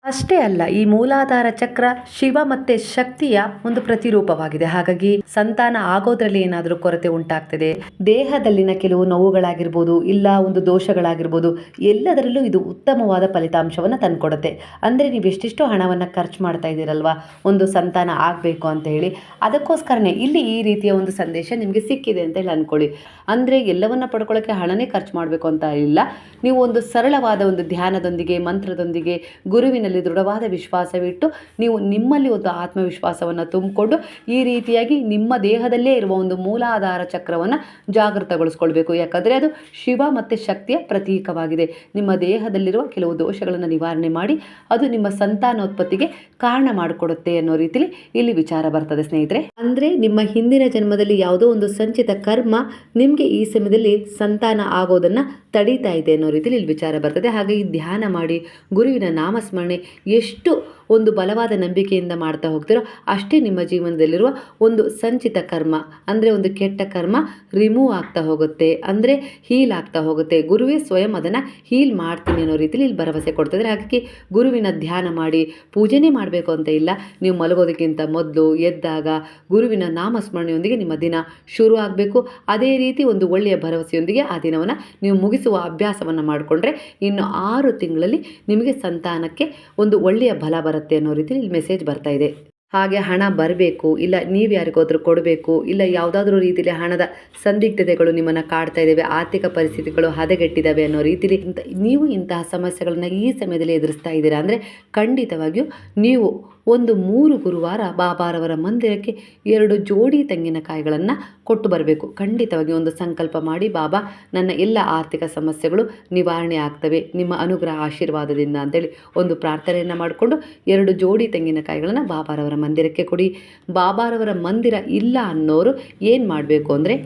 ಅಷ್ಟೇ ಅಲ್ಲ, ಈ ಮೂಲಾಧಾರ ಚಕ್ರ ಶಿವ ಮತ್ತೆ ಶಕ್ತಿಯ ಒಂದು ಪ್ರತಿರೂಪವಾಗಿದೆ. ಹಾಗಾಗಿ ಸಂತಾನ ಆಗೋದ್ರಲ್ಲಿ ಏನಾದರೂ ಕೊರತೆ ಉಂಟಾಗ್ತದೆ, ದೇಹದಲ್ಲಿನ ಕೆಲವು ನೋವುಗಳಾಗಿರ್ಬೋದು, ಇಲ್ಲ ಒಂದು ದೋಷಗಳಾಗಿರ್ಬೋದು, ಎಲ್ಲದರಲ್ಲೂ ಇದು ಉತ್ತಮವಾದ ಫಲಿತಾಂಶವನ್ನು ತಂದುಕೊಡುತ್ತೆ. ಅಂದರೆ ನೀವು ಎಷ್ಟೆಷ್ಟೋ ಹಣವನ್ನು ಖರ್ಚು ಮಾಡ್ತಾ ಇದ್ದೀರಲ್ವಾ ಒಂದು ಸಂತಾನ ಆಗಬೇಕು ಅಂತ ಹೇಳಿ, ಅದಕ್ಕೋಸ್ಕರನೇ ಇಲ್ಲಿ ಈ ರೀತಿಯ ಒಂದು ಸಂದೇಶ ನಿಮಗೆ ಸಿಕ್ಕಿದೆ ಅಂತ ಹೇಳಿ ಅಂದ್ಕೊಳ್ಳಿ. ಅಂದರೆ ಎಲ್ಲವನ್ನ ಪಡ್ಕೊಳ್ಳೋಕ್ಕೆ ಹಣನೇ ಖರ್ಚು ಮಾಡಬೇಕು ಅಂತ ಇಲ್ಲ, ನೀವು ಒಂದು ಸರಳವಾದ ಒಂದು ಧ್ಯಾನದೊಂದಿಗೆ, ಮಂತ್ರದೊಂದಿಗೆ, ಗುರುವಿನಲ್ಲಿ ದೃಢವಾದ ವಿಶ್ವಾಸವಿಟ್ಟು ನೀವು ನಿಮ್ಮಲ್ಲಿ ಒಂದು ಆತ್ಮವಿಶ್ವಾಸವನ್ನು ತುಂಬಿಕೊಂಡು ಈ ರೀತಿಯಾಗಿ ನಿಮ್ಮ ದೇಹದಲ್ಲೇ ಇರುವ ಒಂದು ಮೂಲಾಧಾರ ಚಕ್ರವನ್ನು ಜಾಗೃತಗೊಳಿಸ್ಕೊಳ್ಬೇಕು. ಯಾಕಂದರೆ ಅದು ಶಿವ ಮತ್ತು ಶಕ್ತಿಯ ಪ್ರತೀಕವಾಗಿದೆ. ನಿಮ್ಮ ದೇಹದಲ್ಲಿರುವ ಕೆಲವು ದೋಷಗಳನ್ನು ನಿವಾರಣೆ ಮಾಡಿ ಅದು ನಿಮ್ಮ ಸಂತಾನೋತ್ಪತ್ತಿಗೆ ಕಾರಣ ಮಾಡಿಕೊಡುತ್ತೆ ಅನ್ನೋ ರೀತಿಯಲ್ಲಿ ಇಲ್ಲಿ ವಿಚಾರ ಬರ್ತದೆ ಸ್ನೇಹಿತರೆ. ಅಂದರೆ ನಿಮ್ಮ ಹಿಂದಿನ ಜನ್ಮದಲ್ಲಿ ಯಾವುದೋ ಒಂದು ಸಂಚಿತ ಕರ್ಮ ನಿಮಗೆ ಈ ಸಮಯದಲ್ಲಿ ಸಂತಾನ ಆಗೋದನ್ನು ತಡೀತಾ ಇದೆ ಅನ್ನೋ ರೀತಿಯಲ್ಲಿ ಇಲ್ಲಿ ವಿಚಾರ ಬರ್ತದೆ. ಹಾಗೆ ಈ ಧ್ಯಾನ ಮಾಡಿ ಗುರುವಿನ ನಾಮಸ್ಮರಣೆ ಎಷ್ಟು ಒಂದು ಬಲವಾದ ನಂಬಿಕೆಯಿಂದ ಮಾಡ್ತಾ ಹೋಗ್ತಿರೋ ಅಷ್ಟೇ ನಿಮ್ಮ ಜೀವನದಲ್ಲಿರುವ ಒಂದು ಸಂಚಿತ ಕರ್ಮ ಅಂದರೆ ಒಂದು ಕೆಟ್ಟ ಕರ್ಮ ರಿಮೂವ್ ಆಗ್ತಾ ಹೋಗುತ್ತೆ, ಅಂದರೆ ಹೀಲ್ ಆಗ್ತಾ ಹೋಗುತ್ತೆ. ಗುರುವೇ ಸ್ವಯಂ ಅದನ್ನು ಹೀಲ್ ಮಾಡ್ತೀನಿ ಅನ್ನೋ ರೀತಿಯಲ್ಲಿ ಇಲ್ಲಿ ಭರವಸೆ ಕೊಡ್ತಿದ್ದಾರೆ. ಹಾಗಾಗಿ ಗುರುವಿನ ಧ್ಯಾನ ಮಾಡಿ, ಪೂಜೆನೇ ಮಾಡಬೇಕು ಅಂತ ಇಲ್ಲ, ನೀವು ಮಲಗೋದಕ್ಕಿಂತ ಮೊದಲು ಎದ್ದಾಗ ಗುರುವಿನ ನಾಮಸ್ಮರಣೆಯೊಂದಿಗೆ ನಿಮ್ಮ ದಿನ ಶುರು ಆಗಬೇಕು. ಅದೇ ರೀತಿ ಒಂದು ಒಳ್ಳೆಯ ಭರವಸೆಯೊಂದಿಗೆ ಆ ದಿನವನ್ನು ನೀವು ಮುಗಿಸುವ ಅಭ್ಯಾಸವನ್ನು ಮಾಡಿಕೊಂಡ್ರೆ ಇನ್ನು 6 ತಿಂಗಳಲ್ಲಿ ನಿಮಗೆ ಸಂತಾನಕ್ಕೆ ಒಂದು ಒಳ್ಳೆಯ ಬಲ ಬರುತ್ತೆ ಅನ್ನೋ ರೀತಿಯಲ್ಲಿ ಇಲ್ಲಿ ಮೆಸೇಜ್ ಬರ್ತಾ ಇದೆ. ಹಾಗೆ ಹಣ ಬರಬೇಕು, ಇಲ್ಲ ನೀವು ಯಾರಿಗಾದ್ರೂ ಕೊಡಬೇಕು, ಇಲ್ಲ ಯಾವುದಾದ್ರೂ ರೀತಿಯಲ್ಲಿ ಹಣದ ಸಂದಿಗ್ಧತೆಗಳು ನಿಮ್ಮನ್ನು ಕಾಡ್ತಾ ಇದ್ದಾವೆ, ಆರ್ಥಿಕ ಪರಿಸ್ಥಿತಿಗಳು ಹದಗೆಟ್ಟಿದ್ದಾವೆ ಅನ್ನೋ ರೀತಿಯಲ್ಲಿ ನೀವು ಇಂತಹ ಸಮಸ್ಯೆಗಳನ್ನು ಈ ಸಮಯದಲ್ಲಿ ಎದುರಿಸ್ತಾ ಇದ್ದೀರಾ ಅಂದರೆ ಖಂಡಿತವಾಗಿಯೂ ನೀವು ಒಂದು 3 ಗುರುವಾರ ಬಾಬಾರವರ ಮಂದಿರಕ್ಕೆ 2 ಜೋಡಿ ತೆಂಗಿನಕಾಯಿಗಳನ್ನು ಕೊಟ್ಟು ಬರಬೇಕು. ಖಂಡಿತವಾಗಿ ಒಂದು ಸಂಕಲ್ಪ ಮಾಡಿ, ಬಾಬಾ ನನ್ನ ಎಲ್ಲ ಆರ್ಥಿಕ ಸಮಸ್ಯೆಗಳು ನಿವಾರಣೆ ಆಗ್ತವೆ ನಿಮ್ಮ ಅನುಗ್ರಹ ಆಶೀರ್ವಾದದಿಂದ ಅಂತೇಳಿ ಒಂದು ಪ್ರಾರ್ಥನೆಯನ್ನು ಮಾಡಿಕೊಂಡು 2 ಜೋಡಿ ತೆಂಗಿನಕಾಯಿಗಳನ್ನು ಬಾಬಾರವರ ಮಂದಿರಕ್ಕೆ ಕೊಡಿ. ಬಾಬಾರವರ ಮಂದಿರ ಇಲ್ಲ ಅನ್ನೋರು ಏನು ಮಾಡಬೇಕು ಅಂದರೆ,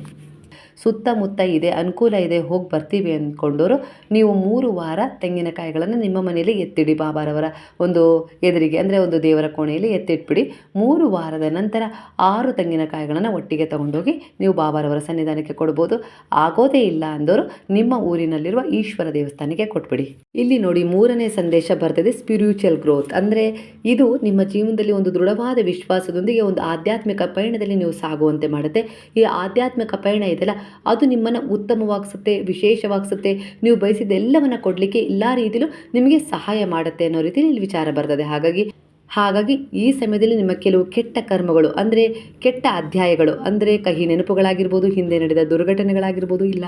ಸುತ್ತಮುತ್ತ ಇದೆ, ಅನುಕೂಲ ಇದೆ, ಹೋಗಿ ಬರ್ತೀವಿ ಅಂದ್ಕೊಂಡವರು ನೀವು 3 ವಾರ ತೆಂಗಿನಕಾಯಿಗಳನ್ನು ನಿಮ್ಮ ಮನೆಯಲ್ಲಿ ಎತ್ತಿಡಿ. ಬಾಬಾರವರ ಒಂದು ಎದುರಿಗೆ ಅಂದರೆ ಒಂದು ದೇವರ ಕೋಣೆಯಲ್ಲಿ ಎತ್ತಿಟ್ಬಿಡಿ. 3 ವಾರದ ನಂತರ 6 ತೆಂಗಿನಕಾಯಿಗಳನ್ನು ಒಟ್ಟಿಗೆ ತಗೊಂಡೋಗಿ ನೀವು ಬಾಬಾರವರ ಸನ್ನಿಧಾನಕ್ಕೆ ಕೊಡ್ಬೋದು. ಆಗೋದೇ ಇಲ್ಲ ಅಂದವರು ನಿಮ್ಮ ಊರಿನಲ್ಲಿರುವ ಈಶ್ವರ ದೇವಸ್ಥಾನಕ್ಕೆ ಕೊಟ್ಬಿಡಿ. ಇಲ್ಲಿ ನೋಡಿ 3ನೇ ಸಂದೇಶ ಬರ್ತದೆ, ಸ್ಪಿರಿಚುವಲ್ ಗ್ರೋತ್. ಅಂದರೆ ಇದು ನಿಮ್ಮ ಜೀವನದಲ್ಲಿ ಒಂದು ದೃಢವಾದ ವಿಶ್ವಾಸದೊಂದಿಗೆ ಒಂದು ಆಧ್ಯಾತ್ಮಿಕ ಪಯಣದಲ್ಲಿ ನೀವು ಸಾಗುವಂತೆ ಮಾಡುತ್ತೆ. ಈ ಆಧ್ಯಾತ್ಮಿಕ ಪಯಣ ಇದೆಲ್ಲ ಅದು ನಿಮ್ಮನ್ನು ಉತ್ತಮವಾಗಿಸುತ್ತೆ, ವಿಶೇಷವಾಗಿಸುತ್ತೆ. ನೀವು ಬಯಸಿದ ಎಲ್ಲವನ್ನು ಕೊಡಲಿಕ್ಕೆ ಎಲ್ಲ ರೀತಿಯಲ್ಲೂ ನಿಮಗೆ ಸಹಾಯ ಮಾಡುತ್ತೆ ಅನ್ನೋ ರೀತಿಯಲ್ಲಿ ಇಲ್ಲಿ ವಿಚಾರ ಬರ್ತದೆ. ಹಾಗಾಗಿ ಹಾಗಾಗಿ ಈ ಸಮಯದಲ್ಲಿ ನಿಮ್ಮ ಕೆಲವು ಕೆಟ್ಟ ಕರ್ಮಗಳು ಅಂದರೆ ಕೆಟ್ಟ ಅಧ್ಯಾಯಗಳು ಅಂದರೆ ಕಹಿ ನೆನಪುಗಳಾಗಿರ್ಬೋದು, ಹಿಂದೆ ನಡೆದ ದುರ್ಘಟನೆಗಳಾಗಿರ್ಬೋದು, ಇಲ್ಲ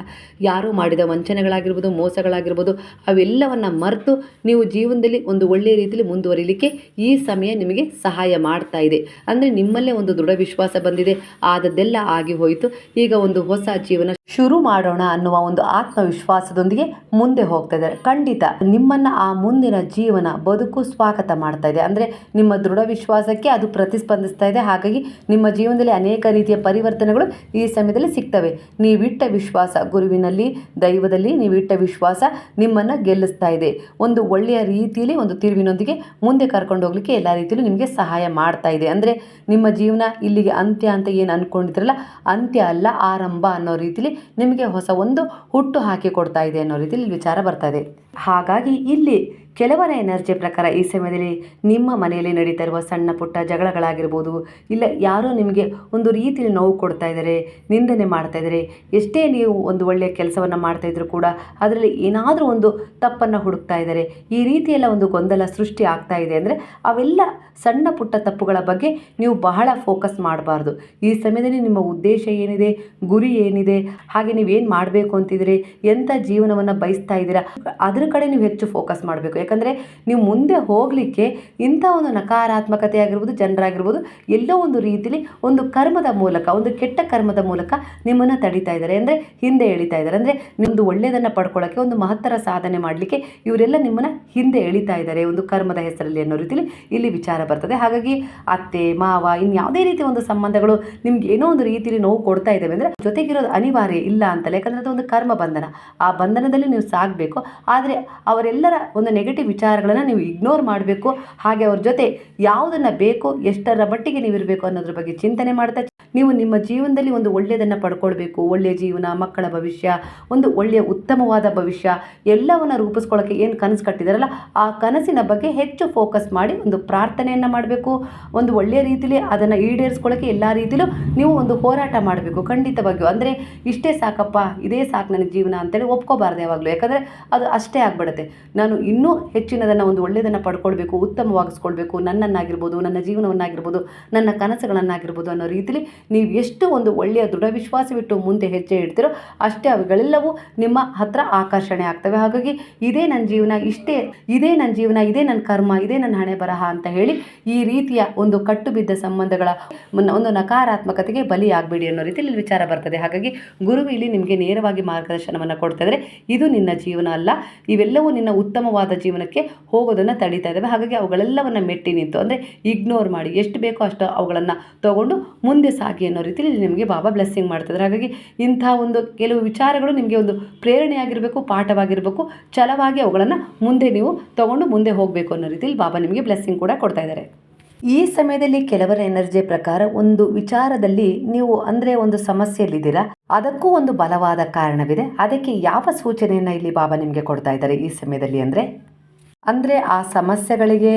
ಯಾರೋ ಮಾಡಿದ ವಂಚನೆಗಳಾಗಿರ್ಬೋದು, ಮೋಸಗಳಾಗಿರ್ಬೋದು, ಅವೆಲ್ಲವನ್ನು ಮರೆತು ನೀವು ಜೀವನದಲ್ಲಿ ಒಂದು ಒಳ್ಳೆಯ ರೀತಿಯಲ್ಲಿ ಮುಂದುವರಿಲಿಕ್ಕೆ ಈ ಸಮಯ ನಿಮಗೆ ಸಹಾಯ ಮಾಡ್ತಾ ಇದೆ. ಅಂದರೆ ನಿಮ್ಮಲ್ಲೇ ಒಂದು ದೃಢ ವಿಶ್ವಾಸ ಬಂದಿದೆ, ಆದದ್ದೆಲ್ಲ ಆಗಿ ಹೋಯಿತು, ಈಗ ಒಂದು ಹೊಸ ಜೀವನ ಶುರು ಮಾಡೋಣ ಅನ್ನುವ ಒಂದು ಆತ್ಮವಿಶ್ವಾಸದೊಂದಿಗೆ ಮುಂದೆ ಹೋಗ್ತಾ ಇದ್ದಾರೆ. ಖಂಡಿತ ನಿಮ್ಮನ್ನು ಆ ಮುಂದಿನ ಜೀವನ ಬದುಕು ಸ್ವಾಗತ ಮಾಡ್ತಾ ಇದೆ. ಅಂದರೆ ನಿಮ್ಮ ದೃಢ ವಿಶ್ವಾಸಕ್ಕೆ ಅದು ಪ್ರತಿಸ್ಪಂದಿಸ್ತಾ ಇದೆ. ಹಾಗಾಗಿ ನಿಮ್ಮ ಜೀವನದಲ್ಲಿ ಅನೇಕ ರೀತಿಯ ಪರಿವರ್ತನೆಗಳು ಈ ಸಮಯದಲ್ಲಿ ಸಿಗ್ತವೆ. ನೀವಿಟ್ಟ ವಿಶ್ವಾಸ ಗುರುವಿನಲ್ಲಿ, ದೈವದಲ್ಲಿ ನೀವಿಟ್ಟ ವಿಶ್ವಾಸ ನಿಮ್ಮನ್ನು ಗೆಲ್ಲಿಸ್ತಾ ಇದೆ. ಒಂದು ಒಳ್ಳೆಯ ರೀತಿಯಲ್ಲಿ ಒಂದು ತಿರುವಿನೊಂದಿಗೆ ಮುಂದೆ ಕರ್ಕೊಂಡು ಹೋಗ್ಲಿಕ್ಕೆ ಎಲ್ಲ ರೀತಿಯಲ್ಲೂ ನಿಮಗೆ ಸಹಾಯ ಮಾಡ್ತಾ ಇದೆ. ಅಂದರೆ ನಿಮ್ಮ ಜೀವನ ಇಲ್ಲಿಗೆ ಅಂತ್ಯ ಅಂತ ಏನು ಅಂದ್ಕೊಂಡಿದ್ರಲ್ಲ, ಅಂತ್ಯ ಅಲ್ಲ, ಆರಂಭ ಅನ್ನೋ ರೀತಿಯಲ್ಲಿ ನಿಮಗೆ ಹೊಸ ಒಂದು ಹುಟ್ಟು ಹಾಕಿ ಕೊಡ್ತಾ ಇದೆ ಅನ್ನೋ ರೀತಿಯಲ್ಲಿ ವಿಚಾರ ಬರ್ತಾ ಇದೆ. ಹಾಗಾಗಿ ಇಲ್ಲಿ ಕೆಲವರ ಎನರ್ಜಿ ಪ್ರಕಾರ ಈ ಸಮಯದಲ್ಲಿ ನಿಮ್ಮ ಮನೆಯಲ್ಲಿ ನಡೀತಾ ಇರುವ ಸಣ್ಣ ಪುಟ್ಟ ಜಗಳಗಳಾಗಿರ್ಬೋದು, ಇಲ್ಲ ಯಾರೋ ನಿಮಗೆ ಒಂದು ರೀತಿಯಲ್ಲಿ ನೋವು ಕೊಡ್ತಾ ಇದ್ದಾರೆ, ನಿಂದನೆ ಮಾಡ್ತಾ ಇದ್ದಾರೆ, ಎಷ್ಟೇ ನೀವು ಒಂದು ಒಳ್ಳೆಯ ಕೆಲಸವನ್ನು ಮಾಡ್ತಾಯಿದ್ರು ಕೂಡ ಅದರಲ್ಲಿ ಏನಾದರೂ ಒಂದು ತಪ್ಪನ್ನು ಹುಡುಕ್ತಾ ಇದ್ದಾರೆ, ಈ ರೀತಿಯೆಲ್ಲ ಒಂದು ಗೊಂದಲ ಸೃಷ್ಟಿ ಆಗ್ತಾ ಇದೆ. ಅಂದರೆ ಅವೆಲ್ಲ ಸಣ್ಣ ಪುಟ್ಟ ತಪ್ಪುಗಳ ಬಗ್ಗೆ ನೀವು ಬಹಳ ಫೋಕಸ್ ಮಾಡಬಾರ್ದು. ಈ ಸಮಯದಲ್ಲಿ ನಿಮ್ಮ ಉದ್ದೇಶ ಏನಿದೆ, ಗುರಿ ಏನಿದೆ, ಹಾಗೆ ನೀವೇನು ಮಾಡಬೇಕು ಅಂತಿದ್ದೀರಿ, ಎಂಥ ಜೀವನವನ್ನು ಬಯಸ್ತಾ ಇದ್ದೀರಾ, ಅದರ ಕಡೆ ನೀವು ಹೆಚ್ಚು ಫೋಕಸ್ ಮಾಡಬೇಕು. ಯಾಕಂದರೆ ನೀವು ಮುಂದೆ ಹೋಗಲಿಕ್ಕೆ ಇಂಥ ಒಂದು ನಕಾರಾತ್ಮಕತೆ ಆಗಿರ್ಬೋದು, ಜನರಾಗಿರ್ಬೋದು, ಎಲ್ಲೋ ಒಂದು ರೀತಿಯಲ್ಲಿ ಒಂದು ಕರ್ಮದ ಮೂಲಕ, ಒಂದು ಕೆಟ್ಟ ಕರ್ಮದ ಮೂಲಕ ನಿಮ್ಮನ್ನು ತಡೀತಾ ಇದ್ದಾರೆ, ಅಂದರೆ ಹಿಂದೆ ಎಳಿತಾ ಇದ್ದಾರೆ. ಅಂದರೆ ನಿಮ್ಮದು ಒಳ್ಳೆಯದನ್ನು ಪಡ್ಕೊಳ್ಳೋಕ್ಕೆ, ಒಂದು ಮಹತ್ತರ ಸಾಧನೆ ಮಾಡಲಿಕ್ಕೆ ಇವರೆಲ್ಲ ನಿಮ್ಮನ್ನು ಹಿಂದೆ ಎಳಿತಾ ಇದ್ದಾರೆ ಒಂದು ಕರ್ಮದ ಹೆಸರಲ್ಲಿ ಅನ್ನೋ ರೀತಿಯಲ್ಲಿ ಇಲ್ಲಿ ವಿಚಾರ ಬರ್ತದೆ. ಹಾಗಾಗಿ ಅತ್ತೆ ಮಾವ ಇನ್ಯಾವುದೇ ರೀತಿಯ ಒಂದು ಸಂಬಂಧಗಳು ನಿಮ್ಗೆ ಏನೋ ಒಂದು ರೀತಿಯಲ್ಲಿ ನೋವು ಕೊಡ್ತಾ ಇದ್ದಾವೆ ಅಂದರೆ ಜೊತೆಗಿರೋದು ಅನಿವಾರ್ಯ ಇಲ್ಲ ಅಂತಲ್ಲ. ಯಾಕಂದರೆ ಅದು ಒಂದು ಕರ್ಮ ಬಂಧನ, ಆ ಬಂಧನದಲ್ಲಿ ನೀವು ಸಾಗಬೇಕು. ಆದರೆ ಅವರೆಲ್ಲರ ಒಂದು ನೆಗೆಟಿವ್ ವಿಚಾರಗಳನ್ನು ನೀವು ಇಗ್ನೋರ್ ಮಾಡಬೇಕು. ಹಾಗೆ ಅವ್ರ ಜೊತೆ ಯಾವುದನ್ನು ಬೇಕು, ಎಷ್ಟರ ಮಟ್ಟಿಗೆ ನೀವು ಇರಬೇಕು ಅನ್ನೋದ್ರ ಬಗ್ಗೆ ಚಿಂತನೆ ಮಾಡ್ತಾ ನೀವು ನಿಮ್ಮ ಜೀವನದಲ್ಲಿ ಒಂದು ಒಳ್ಳೆಯದನ್ನು ಪಡ್ಕೊಳ್ಬೇಕು. ಒಳ್ಳೆಯ ಜೀವನ, ಮಕ್ಕಳ ಭವಿಷ್ಯ, ಒಂದು ಒಳ್ಳೆಯ ಉತ್ತಮವಾದ ಭವಿಷ್ಯ ಎಲ್ಲವನ್ನು ರೂಪಿಸ್ಕೊಳ್ಳೋಕ್ಕೆ ಏನು ಕನಸು ಕಟ್ಟಿದಾರಲ್ಲ, ಆ ಕನಸಿನ ಬಗ್ಗೆ ಹೆಚ್ಚು ಫೋಕಸ್ ಮಾಡಿ ಒಂದು ಪ್ರಾರ್ಥನೆಯನ್ನು ಮಾಡಬೇಕು. ಒಂದು ಒಳ್ಳೆಯ ರೀತಿಯಲ್ಲಿ ಅದನ್ನು ಈಡೇರಿಸ್ಕೊಳ್ಳೋಕ್ಕೆ ಎಲ್ಲ ರೀತಿಯಲ್ಲೂ ನೀವು ಒಂದು ಹೋರಾಟ ಮಾಡಬೇಕು ಖಂಡಿತವಾಗಿಯೂ. ಅಂದರೆ ಇಷ್ಟೇ ಸಾಕಪ್ಪ, ಇದೇ ಸಾಕು ನನಗೆ ಜೀವನ ಅಂತೇಳಿ ಒಪ್ಕೋಬಾರ್ದು ಯಾವಾಗಲೂ. ಯಾಕಂದರೆ ಅದು ಅಷ್ಟೇ ಆಗಿಬಿಡುತ್ತೆ. ನಾನು ಇನ್ನೂ ಹೆಚ್ಚಿನದನ್ನು ಒಂದು ಒಳ್ಳೆಯದನ್ನು ಪಡ್ಕೊಳ್ಬೇಕು, ಉತ್ತಮವಾಗಿಸ್ಕೊಳ್ಬೇಕು, ನನ್ನನ್ನಾಗಿರ್ಬೋದು, ನನ್ನ ಜೀವನವನ್ನಾಗಿರ್ಬೋದು, ನನ್ನ ಕನಸುಗಳನ್ನಾಗಿರ್ಬೋದು ಅನ್ನೋ ರೀತಿಯಲ್ಲಿ ನೀವು ಎಷ್ಟು ಒಂದು ಒಳ್ಳೆಯ ದೃಢ ವಿಶ್ವಾಸವಿಟ್ಟು ಮುಂದೆ ಹೆಜ್ಜೆ ಇಡ್ತೀರೋ ಅಷ್ಟೇ ಅವುಗಳೆಲ್ಲವೂ ನಿಮ್ಮ ಹತ್ರ ಆಕರ್ಷಣೆ ಆಗ್ತವೆ. ಹಾಗಾಗಿ ಇದೇ ನನ್ನ ಜೀವನ, ಇದೇ ನನ್ನ ಜೀವನ, ಇದೇ ನನ್ನ ಕರ್ಮ, ಇದೇ ನನ್ನ ಹಣೆ ಬರಹ ಅಂತ ಹೇಳಿ ಈ ರೀತಿಯ ಒಂದು ಕಟ್ಟು ಬಿದ್ದ ಸಂಬಂಧಗಳ ಒಂದು ನಕಾರಾತ್ಮಕತೆಗೆ ಬಲಿಯಾಗಬೇಡಿ ಅನ್ನೋ ರೀತಿಯಲ್ಲಿ ವಿಚಾರ ಬರ್ತದೆ. ಹಾಗಾಗಿ ಗುರು ಇಲ್ಲಿ ನಿಮಗೆ ನೇರವಾಗಿ ಮಾರ್ಗದರ್ಶನವನ್ನು ಕೊಡ್ತಾ ಇದ್ದಾರೆ. ಇದು ನಿನ್ನ ಜೀವನ ಅಲ್ಲ, ಇವೆಲ್ಲವೂ ನಿನ್ನ ಉತ್ತಮವಾದ ಜೀವನಕ್ಕೆ ಹೋಗೋದನ್ನು ತಡೀತಾ ಇದ್ದಾವೆ. ಹಾಗಾಗಿ ಅವುಗಳೆಲ್ಲವನ್ನು ಮೆಟ್ಟಿ ನಿಂತು, ಅಂದರೆ ಇಗ್ನೋರ್ ಮಾಡಿ, ಎಷ್ಟು ಬೇಕೋ ಅಷ್ಟು ಅವುಗಳನ್ನು ತಗೊಂಡು ಮುಂದೆ ಸಾಗಿ ಅನ್ನೋ ರೀತಿಯಲ್ಲಿ ನಿಮಗೆ ಬಾಬಾ ಬ್ಲೆಸ್ಸಿಂಗ್ ಮಾಡ್ತಿದ್ದಾರೆ. ಹಾಗಾಗಿ ಇಂಥ ಒಂದು ಕೆಲವು ವಿಚಾರಗಳು ನಿಮಗೆ ಒಂದು ಪ್ರೇರಣೆಯಾಗಿರಬೇಕು, ಪಾಠವಾಗಿರಬೇಕು, ಛಲವಾಗಿ ಅವುಗಳನ್ನು ಮುಂದೆ ನೀವು ತಗೊಂಡು ಮುಂದೆ ಹೋಗಬೇಕು ಅನ್ನೋ ರೀತಿಯಲ್ಲಿ ಬಾಬಾ ನಿಮಗೆ ಬ್ಲೆಸ್ಸಿಂಗ್ ಕೂಡ ಕೊಡ್ತಾ ಇದ್ದಾರೆ. ಈ ಸಮಯದಲ್ಲಿ ಕೆಲವರ ಎನರ್ಜಿ ಪ್ರಕಾರ ಒಂದು ವಿಚಾರದಲ್ಲಿ ನೀವು ಅಂದರೆ ಒಂದು ಸಮಸ್ಯೆಯಲ್ಲಿದ್ದೀರಾ, ಅದಕ್ಕೂ ಒಂದು ಬಲವಾದ ಕಾರಣವಿದೆ. ಅದಕ್ಕೆ ಯಾವ ಸೂಚನೆಯನ್ನು ಇಲ್ಲಿ ಬಾಬಾ ನಿಮಗೆ ಕೊಡ್ತಾ ಇದ್ದಾರೆ ಈ ಸಮಯದಲ್ಲಿ ಅಂದರೆ ಆ ಸಮಸ್ಯೆಗಳಿಗೆ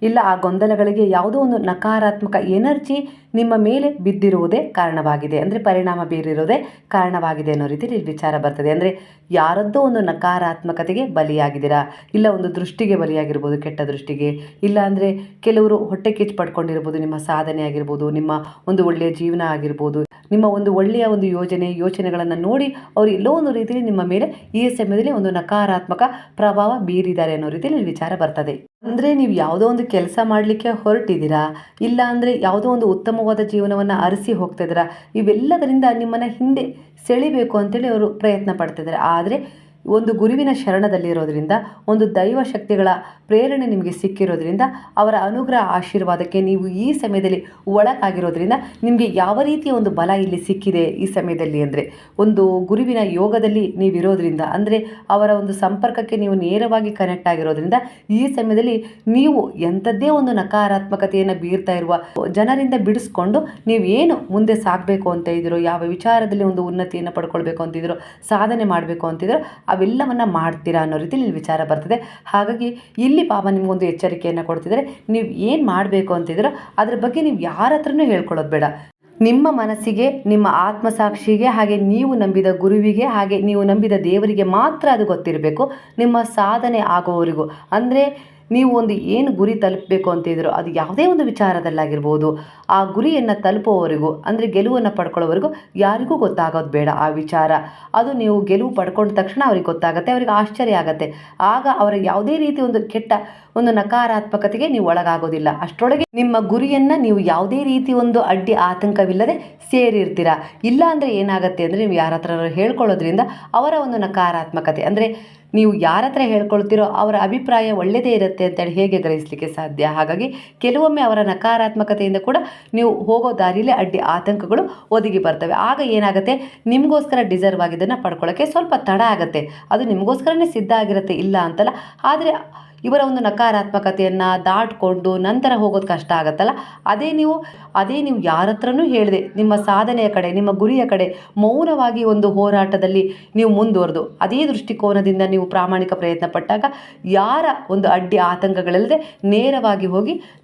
ಇಲ್ಲ ಆ ಗೊಂದಲಗಳಿಗೆ ಯಾವುದೋ ಒಂದು ನಕಾರಾತ್ಮಕ ಎನರ್ಜಿ ನಿಮ್ಮ ಮೇಲೆ ಬಿದ್ದಿರುವುದೇ ಕಾರಣವಾಗಿದೆ, ಅಂದರೆ ಪರಿಣಾಮ ಬೀರಿರುವುದೇ ಕಾರಣವಾಗಿದೆ ಅನ್ನೋ ರೀತಿಯಲ್ಲಿ ವಿಚಾರ ಬರ್ತದೆ. ಅಂದರೆ ಯಾರದ್ದೋ ಒಂದು ನಕಾರಾತ್ಮಕತೆಗೆ ಬಲಿಯಾಗಿದ್ದೀರಾ, ಇಲ್ಲ ಒಂದು ದೃಷ್ಟಿಗೆ ಬಲಿಯಾಗಿರ್ಬೋದು, ಕೆಟ್ಟ ದೃಷ್ಟಿಗೆ, ಇಲ್ಲ ಅಂದರೆ ಕೆಲವರು ಹೊಟ್ಟೆ ಕಿಚ್ಚು ಪಡ್ಕೊಂಡಿರ್ಬೋದು, ನಿಮ್ಮ ಸಾಧನೆ ಆಗಿರ್ಬೋದು, ನಿಮ್ಮ ಒಂದು ಒಳ್ಳೆಯ ಜೀವನ ಆಗಿರ್ಬೋದು, ನಿಮ್ಮ ಒಂದು ಒಳ್ಳೆಯ ಒಂದು ಯೋಚನೆಗಳನ್ನು ನೋಡಿ ಅವರು ಎಲ್ಲೋ ಒಂದು ರೀತಿಯಲ್ಲಿ ನಿಮ್ಮ ಮೇಲೆ ಈ ಸಮಯದಲ್ಲಿ ಒಂದು ನಕಾರಾತ್ಮಕ ಪ್ರಭಾವ ಬೀರಿದ್ದಾರೆ ಅನ್ನೋ ರೀತಿಯಲ್ಲಿ ವಿಚಾರ ಬರ್ತದೆ. ಅಂದರೆ ನೀವು ಯಾವುದೋ ಒಂದು ಕೆಲಸ ಮಾಡಲಿಕ್ಕೆ ಹೊರಟಿದ್ದೀರಾ, ಇಲ್ಲ ಅಂದರೆ ಯಾವುದೋ ಒಂದು ಉತ್ತಮವಾದ ಜೀವನವನ್ನು ಅರಸಿ ಹೋಗ್ತಾ ಇದ್ದೀರಾ, ಇವೆಲ್ಲದರಿಂದ ನಿಮ್ಮನ್ನು ಹಿಂದೆ ಸೆಳಿಬೇಕು ಅಂತೇಳಿ ಅವರು ಪ್ರಯತ್ನ ಪಡ್ತಿದ್ದಾರೆ. ಆದರೆ ಒಂದು ಗುರುವಿನ ಶರಣದಲ್ಲಿರೋದ್ರಿಂದ, ಒಂದು ದೈವ ಶಕ್ತಿಗಳ ಪ್ರೇರಣೆ ನಿಮಗೆ ಸಿಕ್ಕಿರೋದ್ರಿಂದ, ಅವರ ಅನುಗ್ರಹ ಆಶೀರ್ವಾದಕ್ಕೆ ನೀವು ಈ ಸಮಯದಲ್ಲಿ ಒಳಗಾಗಿರೋದ್ರಿಂದ ನಿಮಗೆ ಯಾವ ರೀತಿಯ ಒಂದು ಬಲ ಇಲ್ಲಿ ಸಿಕ್ಕಿದೆ ಈ ಸಮಯದಲ್ಲಿ ಅಂದರೆ ಒಂದು ಗುರುವಿನ ಯೋಗದಲ್ಲಿ ನೀವಿರೋದ್ರಿಂದ, ಅಂದರೆ ಅವರ ಒಂದು ಸಂಪರ್ಕಕ್ಕೆ ನೀವು ನೇರವಾಗಿ ಕನೆಕ್ಟ್ ಆಗಿರೋದ್ರಿಂದ ಈ ಸಮಯದಲ್ಲಿ ನೀವು ಎಂಥದ್ದೇ ಒಂದು ನಕಾರಾತ್ಮಕತೆಯನ್ನು ಬೀರ್ತಾ ಇರುವ ಜನರಿಂದ ಬಿಡಿಸ್ಕೊಂಡು ನೀವು ಏನು ಮುಂದೆ ಸಾಗಬೇಕು ಅಂತ ಇದ್ದೀರೋ, ಯಾವ ವಿಚಾರದಲ್ಲಿ ಒಂದು ಉನ್ನತಿಯನ್ನು ಪಡ್ಕೊಳ್ಬೇಕು ಅಂತಿದ್ದೀರೋ, ಸಾಧನೆ ಮಾಡಬೇಕು ಅಂತಿದ್ದೀರೋ ಅವೆಲ್ಲವನ್ನ ಮಾಡ್ತೀರಾ ಅನ್ನೋ ರೀತಿಯಲ್ಲಿ ವಿಚಾರ ಬರ್ತದೆ. ಹಾಗಾಗಿ ಇಲ್ಲಿ ಬಾಬಾ ನಿಮಗೊಂದು ಎಚ್ಚರಿಕೆಯನ್ನು ಕೊಡ್ತಿದ್ದಾರೆ. ನೀವು ಏನು ಮಾಡಬೇಕು ಅಂತಿದ್ದೀರೋ ಅದ್ರ ಬಗ್ಗೆ ನೀವು ಯಾರ ಹತ್ರನೂ ಹೇಳ್ಕೊಳ್ಳೋದು ಬೇಡ. ನಿಮ್ಮ ಮನಸ್ಸಿಗೆ, ನಿಮ್ಮ ಆತ್ಮಸಾಕ್ಷಿಗೆ, ಹಾಗೆ ನೀವು ನಂಬಿದ ಗುರುವಿಗೆ, ಹಾಗೆ ನೀವು ನಂಬಿದ ದೇವರಿಗೆ ಮಾತ್ರ ಅದು ಗೊತ್ತಿರಬೇಕು, ನಿಮ್ಮ ಸಾಧನೆ ಆಗೋವರೆಗೂ. ಅಂದರೆ ನೀವು ಒಂದು ಏನು ಗುರಿ ತಲುಪಬೇಕು ಅಂತಿದ್ರೋ ಅದು ಯಾವುದೇ ಒಂದು ವಿಚಾರದಲ್ಲಾಗಿರ್ಬೋದು, ಆ ಗುರಿಯನ್ನು ತಲುಪುವವರೆಗೂ ಅಂದರೆ ಗೆಲುವನ್ನು ಪಡ್ಕೊಳ್ಳೋವರೆಗೂ ಯಾರಿಗೂ ಗೊತ್ತಾಗೋದು ಬೇಡ ಆ ವಿಚಾರ. ಅದು ನೀವು ಗೆಲುವು ಪಡ್ಕೊಂಡ ತಕ್ಷಣ ಅವ್ರಿಗೆ ಗೊತ್ತಾಗುತ್ತೆ, ಅವ್ರಿಗೆ ಆಶ್ಚರ್ಯ ಆಗುತ್ತೆ. ಆಗ ಅವರ ಯಾವುದೇ ರೀತಿ ಒಂದು ಕೆಟ್ಟ ಒಂದು ನಕಾರಾತ್ಮಕತೆಗೆ ನೀವು ಒಳಗಾಗೋದಿಲ್ಲ. ಅಷ್ಟರೊಳಗೆ ನಿಮ್ಮ ಗುರಿಯನ್ನು ನೀವು ಯಾವುದೇ ರೀತಿ ಒಂದು ಅಡ್ಡಿ ಆತಂಕವಿಲ್ಲದೆ ಸೇರಿರ್ತೀರ. ಇಲ್ಲ ಅಂದರೆ ಏನಾಗುತ್ತೆ ಅಂದರೆ ನೀವು ಯಾರ ಹತ್ರ ಹೇಳ್ಕೊಳ್ಳೋದ್ರಿಂದ ಅವರ ಒಂದು ನಕಾರಾತ್ಮಕತೆ ಅಂದರೆ ನೀವು ಯಾರ ಹತ್ರ ಹೇಳ್ಕೊಳ್ತೀರೋ ಅವರ ಅಭಿಪ್ರಾಯ ಒಳ್ಳೆಯದೇ ಇರುತ್ತೆ ಅಂತೇಳಿ ಹೇಗೆ ಗ್ರಹಿಸಲಿಕ್ಕೆ ಸಾಧ್ಯ? ಹಾಗಾಗಿ ಕೆಲವೊಮ್ಮೆ ಅವರ ನಕಾರಾತ್ಮಕತೆಯಿಂದ ಕೂಡ ನೀವು ಹೋಗೋ ದಾರಿಯಲ್ಲೇ ಅಡ್ಡಿ ಆತಂಕಗಳು ಒದಗಿ ಬರ್ತವೆ. ಆಗ ಏನಾಗುತ್ತೆ, ನಿಮಗೋಸ್ಕರ ಡಿಸರ್ವ್ ಆಗಿದ್ದನ್ನು ಪಡ್ಕೊಳ್ಳೋಕ್ಕೆ ಸ್ವಲ್ಪ ತಡ ಆಗುತ್ತೆ. ಅದು ನಿಮಗೋಸ್ಕರನೇ ಸಿದ್ಧ ಆಗಿರುತ್ತೆ, ಇಲ್ಲ ಅಂತಲ್ಲ. ಆದರೆ ಇವರ ಒಂದು ನಕಾರಾತ್ಮಕತೆಯನ್ನು ದಾಟ್ಕೊಂಡು ನಂತರ ಹೋಗೋದು ಕಷ್ಟ ಆಗುತ್ತಲ್ಲ, ಅದೇ ನೀವು ಯಾರ ಹತ್ರನೂ ಹೇಳಿದೆ ನಿಮ್ಮ ಸಾಧನೆಯ ಕಡೆ, ನಿಮ್ಮ ಗುರಿಯ ಕಡೆ ಮೌನವಾಗಿ ಒಂದು ಹೋರಾಟದಲ್ಲಿ ನೀವು ಮುಂದುವರೆದು ಅದೇ ದೃಷ್ಟಿಕೋನದಿಂದ ನೀವು ಪ್ರಾಮಾಣಿಕ ಪ್ರಯತ್ನ ಪಟ್ಟಾಗ ಯಾರ ಒಂದು ಅಡ್ಡಿ ಆತಂಕಗಳಿಲ್ಲದೆ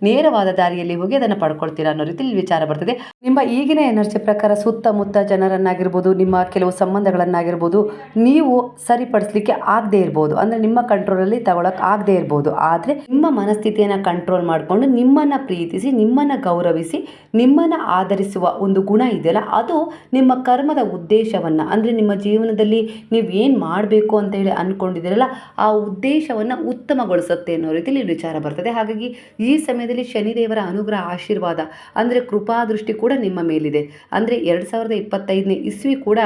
ನೇರವಾದ ದಾರಿಯಲ್ಲಿ ಹೋಗಿ ಅದನ್ನು ಪಡ್ಕೊಳ್ತೀರಾ ಅನ್ನೋ ರೀತಿಯಲ್ಲಿ ವಿಚಾರ ಬರ್ತದೆ. ನಿಮ್ಮ ಈಗಿನ ಎನರ್ಜಿ ಪ್ರಕಾರ ಸುತ್ತಮುತ್ತ ಜನರನ್ನಾಗಿರ್ಬೋದು, ನಿಮ್ಮ ಕೆಲವು ಸಂಬಂಧಗಳನ್ನಾಗಿರ್ಬೋದು ನೀವು ಸರಿಪಡಿಸಲಿಕ್ಕೆ ಆಗದೆ ಇರ್ಬೋದು, ಅಂದರೆ ನಿಮ್ಮ ಕಂಟ್ರೋಲಲ್ಲಿ ತಗೊಳಕ್ಕೆ ಆಗದೆ ಇರ್ಬೋದು. ಆದರೆ ನಿಮ್ಮ ಮನಸ್ಥಿತಿಯನ್ನು ಕಂಟ್ರೋಲ್ ಮಾಡಿಕೊಂಡು ನಿಮ್ಮನ್ನು ಪ್ರೀತಿಸಿ, ನಿಮ್ಮನ್ನು ಗೌರವಿಸಿ, ನಿಮ್ಮನ್ನು ಆಧರಿಸುವ ಒಂದು ಗುಣ ಇದೆಯಲ್ಲ, ಅದು ನಿಮ್ಮ ಕರ್ಮದ ಉದ್ದೇಶವನ್ನು ಅಂದರೆ ನಿಮ್ಮ ಜೀವನದಲ್ಲಿ ನೀವು ಏನು ಮಾಡಬೇಕು ಅಂತ ಹೇಳಿ ಅಂದ್ಕೊಂಡಿದ್ದೀರಲ್ಲ ಆ ಉದ್ದೇಶವನ್ನು ಉತ್ತಮಗೊಳಿಸುತ್ತೆ ಅನ್ನೋ ರೀತಿಯಲ್ಲಿ ವಿಚಾರ ಬರ್ತದೆ. ಹಾಗಾಗಿ ಈ ಸಮಯದಲ್ಲಿ ಶನಿದೇವರ ಅನುಗ್ರಹ ಆಶೀರ್ವಾದ ಅಂದರೆ ಕೃಪಾದೃಷ್ಟಿ ಕೂಡ ನಿಮ್ಮ ಮೇಲಿದೆ. ಅಂದರೆ 2025ನೇ ಇಸ್ವಿ ಕೂಡ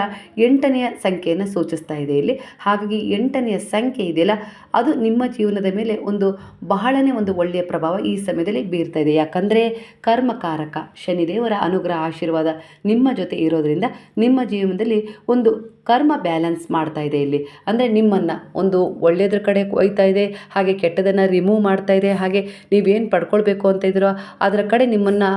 8ನೆಯ ಸಂಖ್ಯೆಯನ್ನು ಸೂಚಿಸ್ತಾ ಇದೆ ಇಲ್ಲಿ. ಹಾಗಾಗಿ 8ನೆಯ ಸಂಖ್ಯೆ ಇದೆಯಲ್ಲ ಅದು ನಿಮ್ಮ ಜೀವನದ ಮೇಲೆ ಒಂದು ಬಹಳನೇ ಒಂದು ಒಳ್ಳೆಯ ಪ್ರಭಾವ ಈ ಸಮಯದಲ್ಲಿ ಬೀರ್ತಾ ಇದೆ. ಯಾಕಂದರೆ ಕರ್ಮಕಾರಕ ಶನಿದೇವರ ಅನುಗ್ರಹ ಆಶೀರ್ವಾದ ನಿಮ್ಮ ಜೊತೆ ಇರೋದ್ರಿಂದ ನಿಮ್ಮ ಜೀವನದಲ್ಲಿ ಒಂದು ಕರ್ಮ ಬ್ಯಾಲೆನ್ಸ್ ಮಾಡ್ತಾ ಇದೆ ಇಲ್ಲಿ. ಅಂದರೆ ನಿಮ್ಮನ್ನು ಒಂದು ಒಳ್ಳೆಯದ್ರ ಕಡೆ ಒಯ್ತಾ ಇದೆ, ಹಾಗೆ ಕೆಟ್ಟದನ್ನು ರಿಮೂವ್ ಮಾಡ್ತಾ ಇದೆ. ಹಾಗೆ ನೀವೇನು ಪಡ್ಕೊಳ್ಬೇಕು ಅಂತ ಇದ್ದೀರೋ ಅದರ ಕಡೆ ನಿಮ್ಮನ್ನು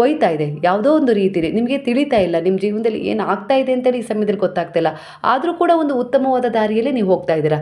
ಒಯ್ತಾ ಇದೆ. ಯಾವುದೋ ಒಂದು ರೀತಿಯಲ್ಲಿ ನಿಮಗೆ ತಿಳಿತಾ ಇಲ್ಲ ನಿಮ್ಮ ಜೀವನದಲ್ಲಿ ಏನು ಆಗ್ತಾ ಇದೆ ಅಂತೇಳಿ ಈ ಸಮಯದಲ್ಲಿ ಗೊತ್ತಾಗ್ತಿಲ್ಲ. ಆದರೂ ಕೂಡ ಒಂದು ಉತ್ತಮವಾದ ದಾರಿಯಲ್ಲಿ ನೀವು ಹೋಗ್ತಾ ಇದ್ದೀರಾ.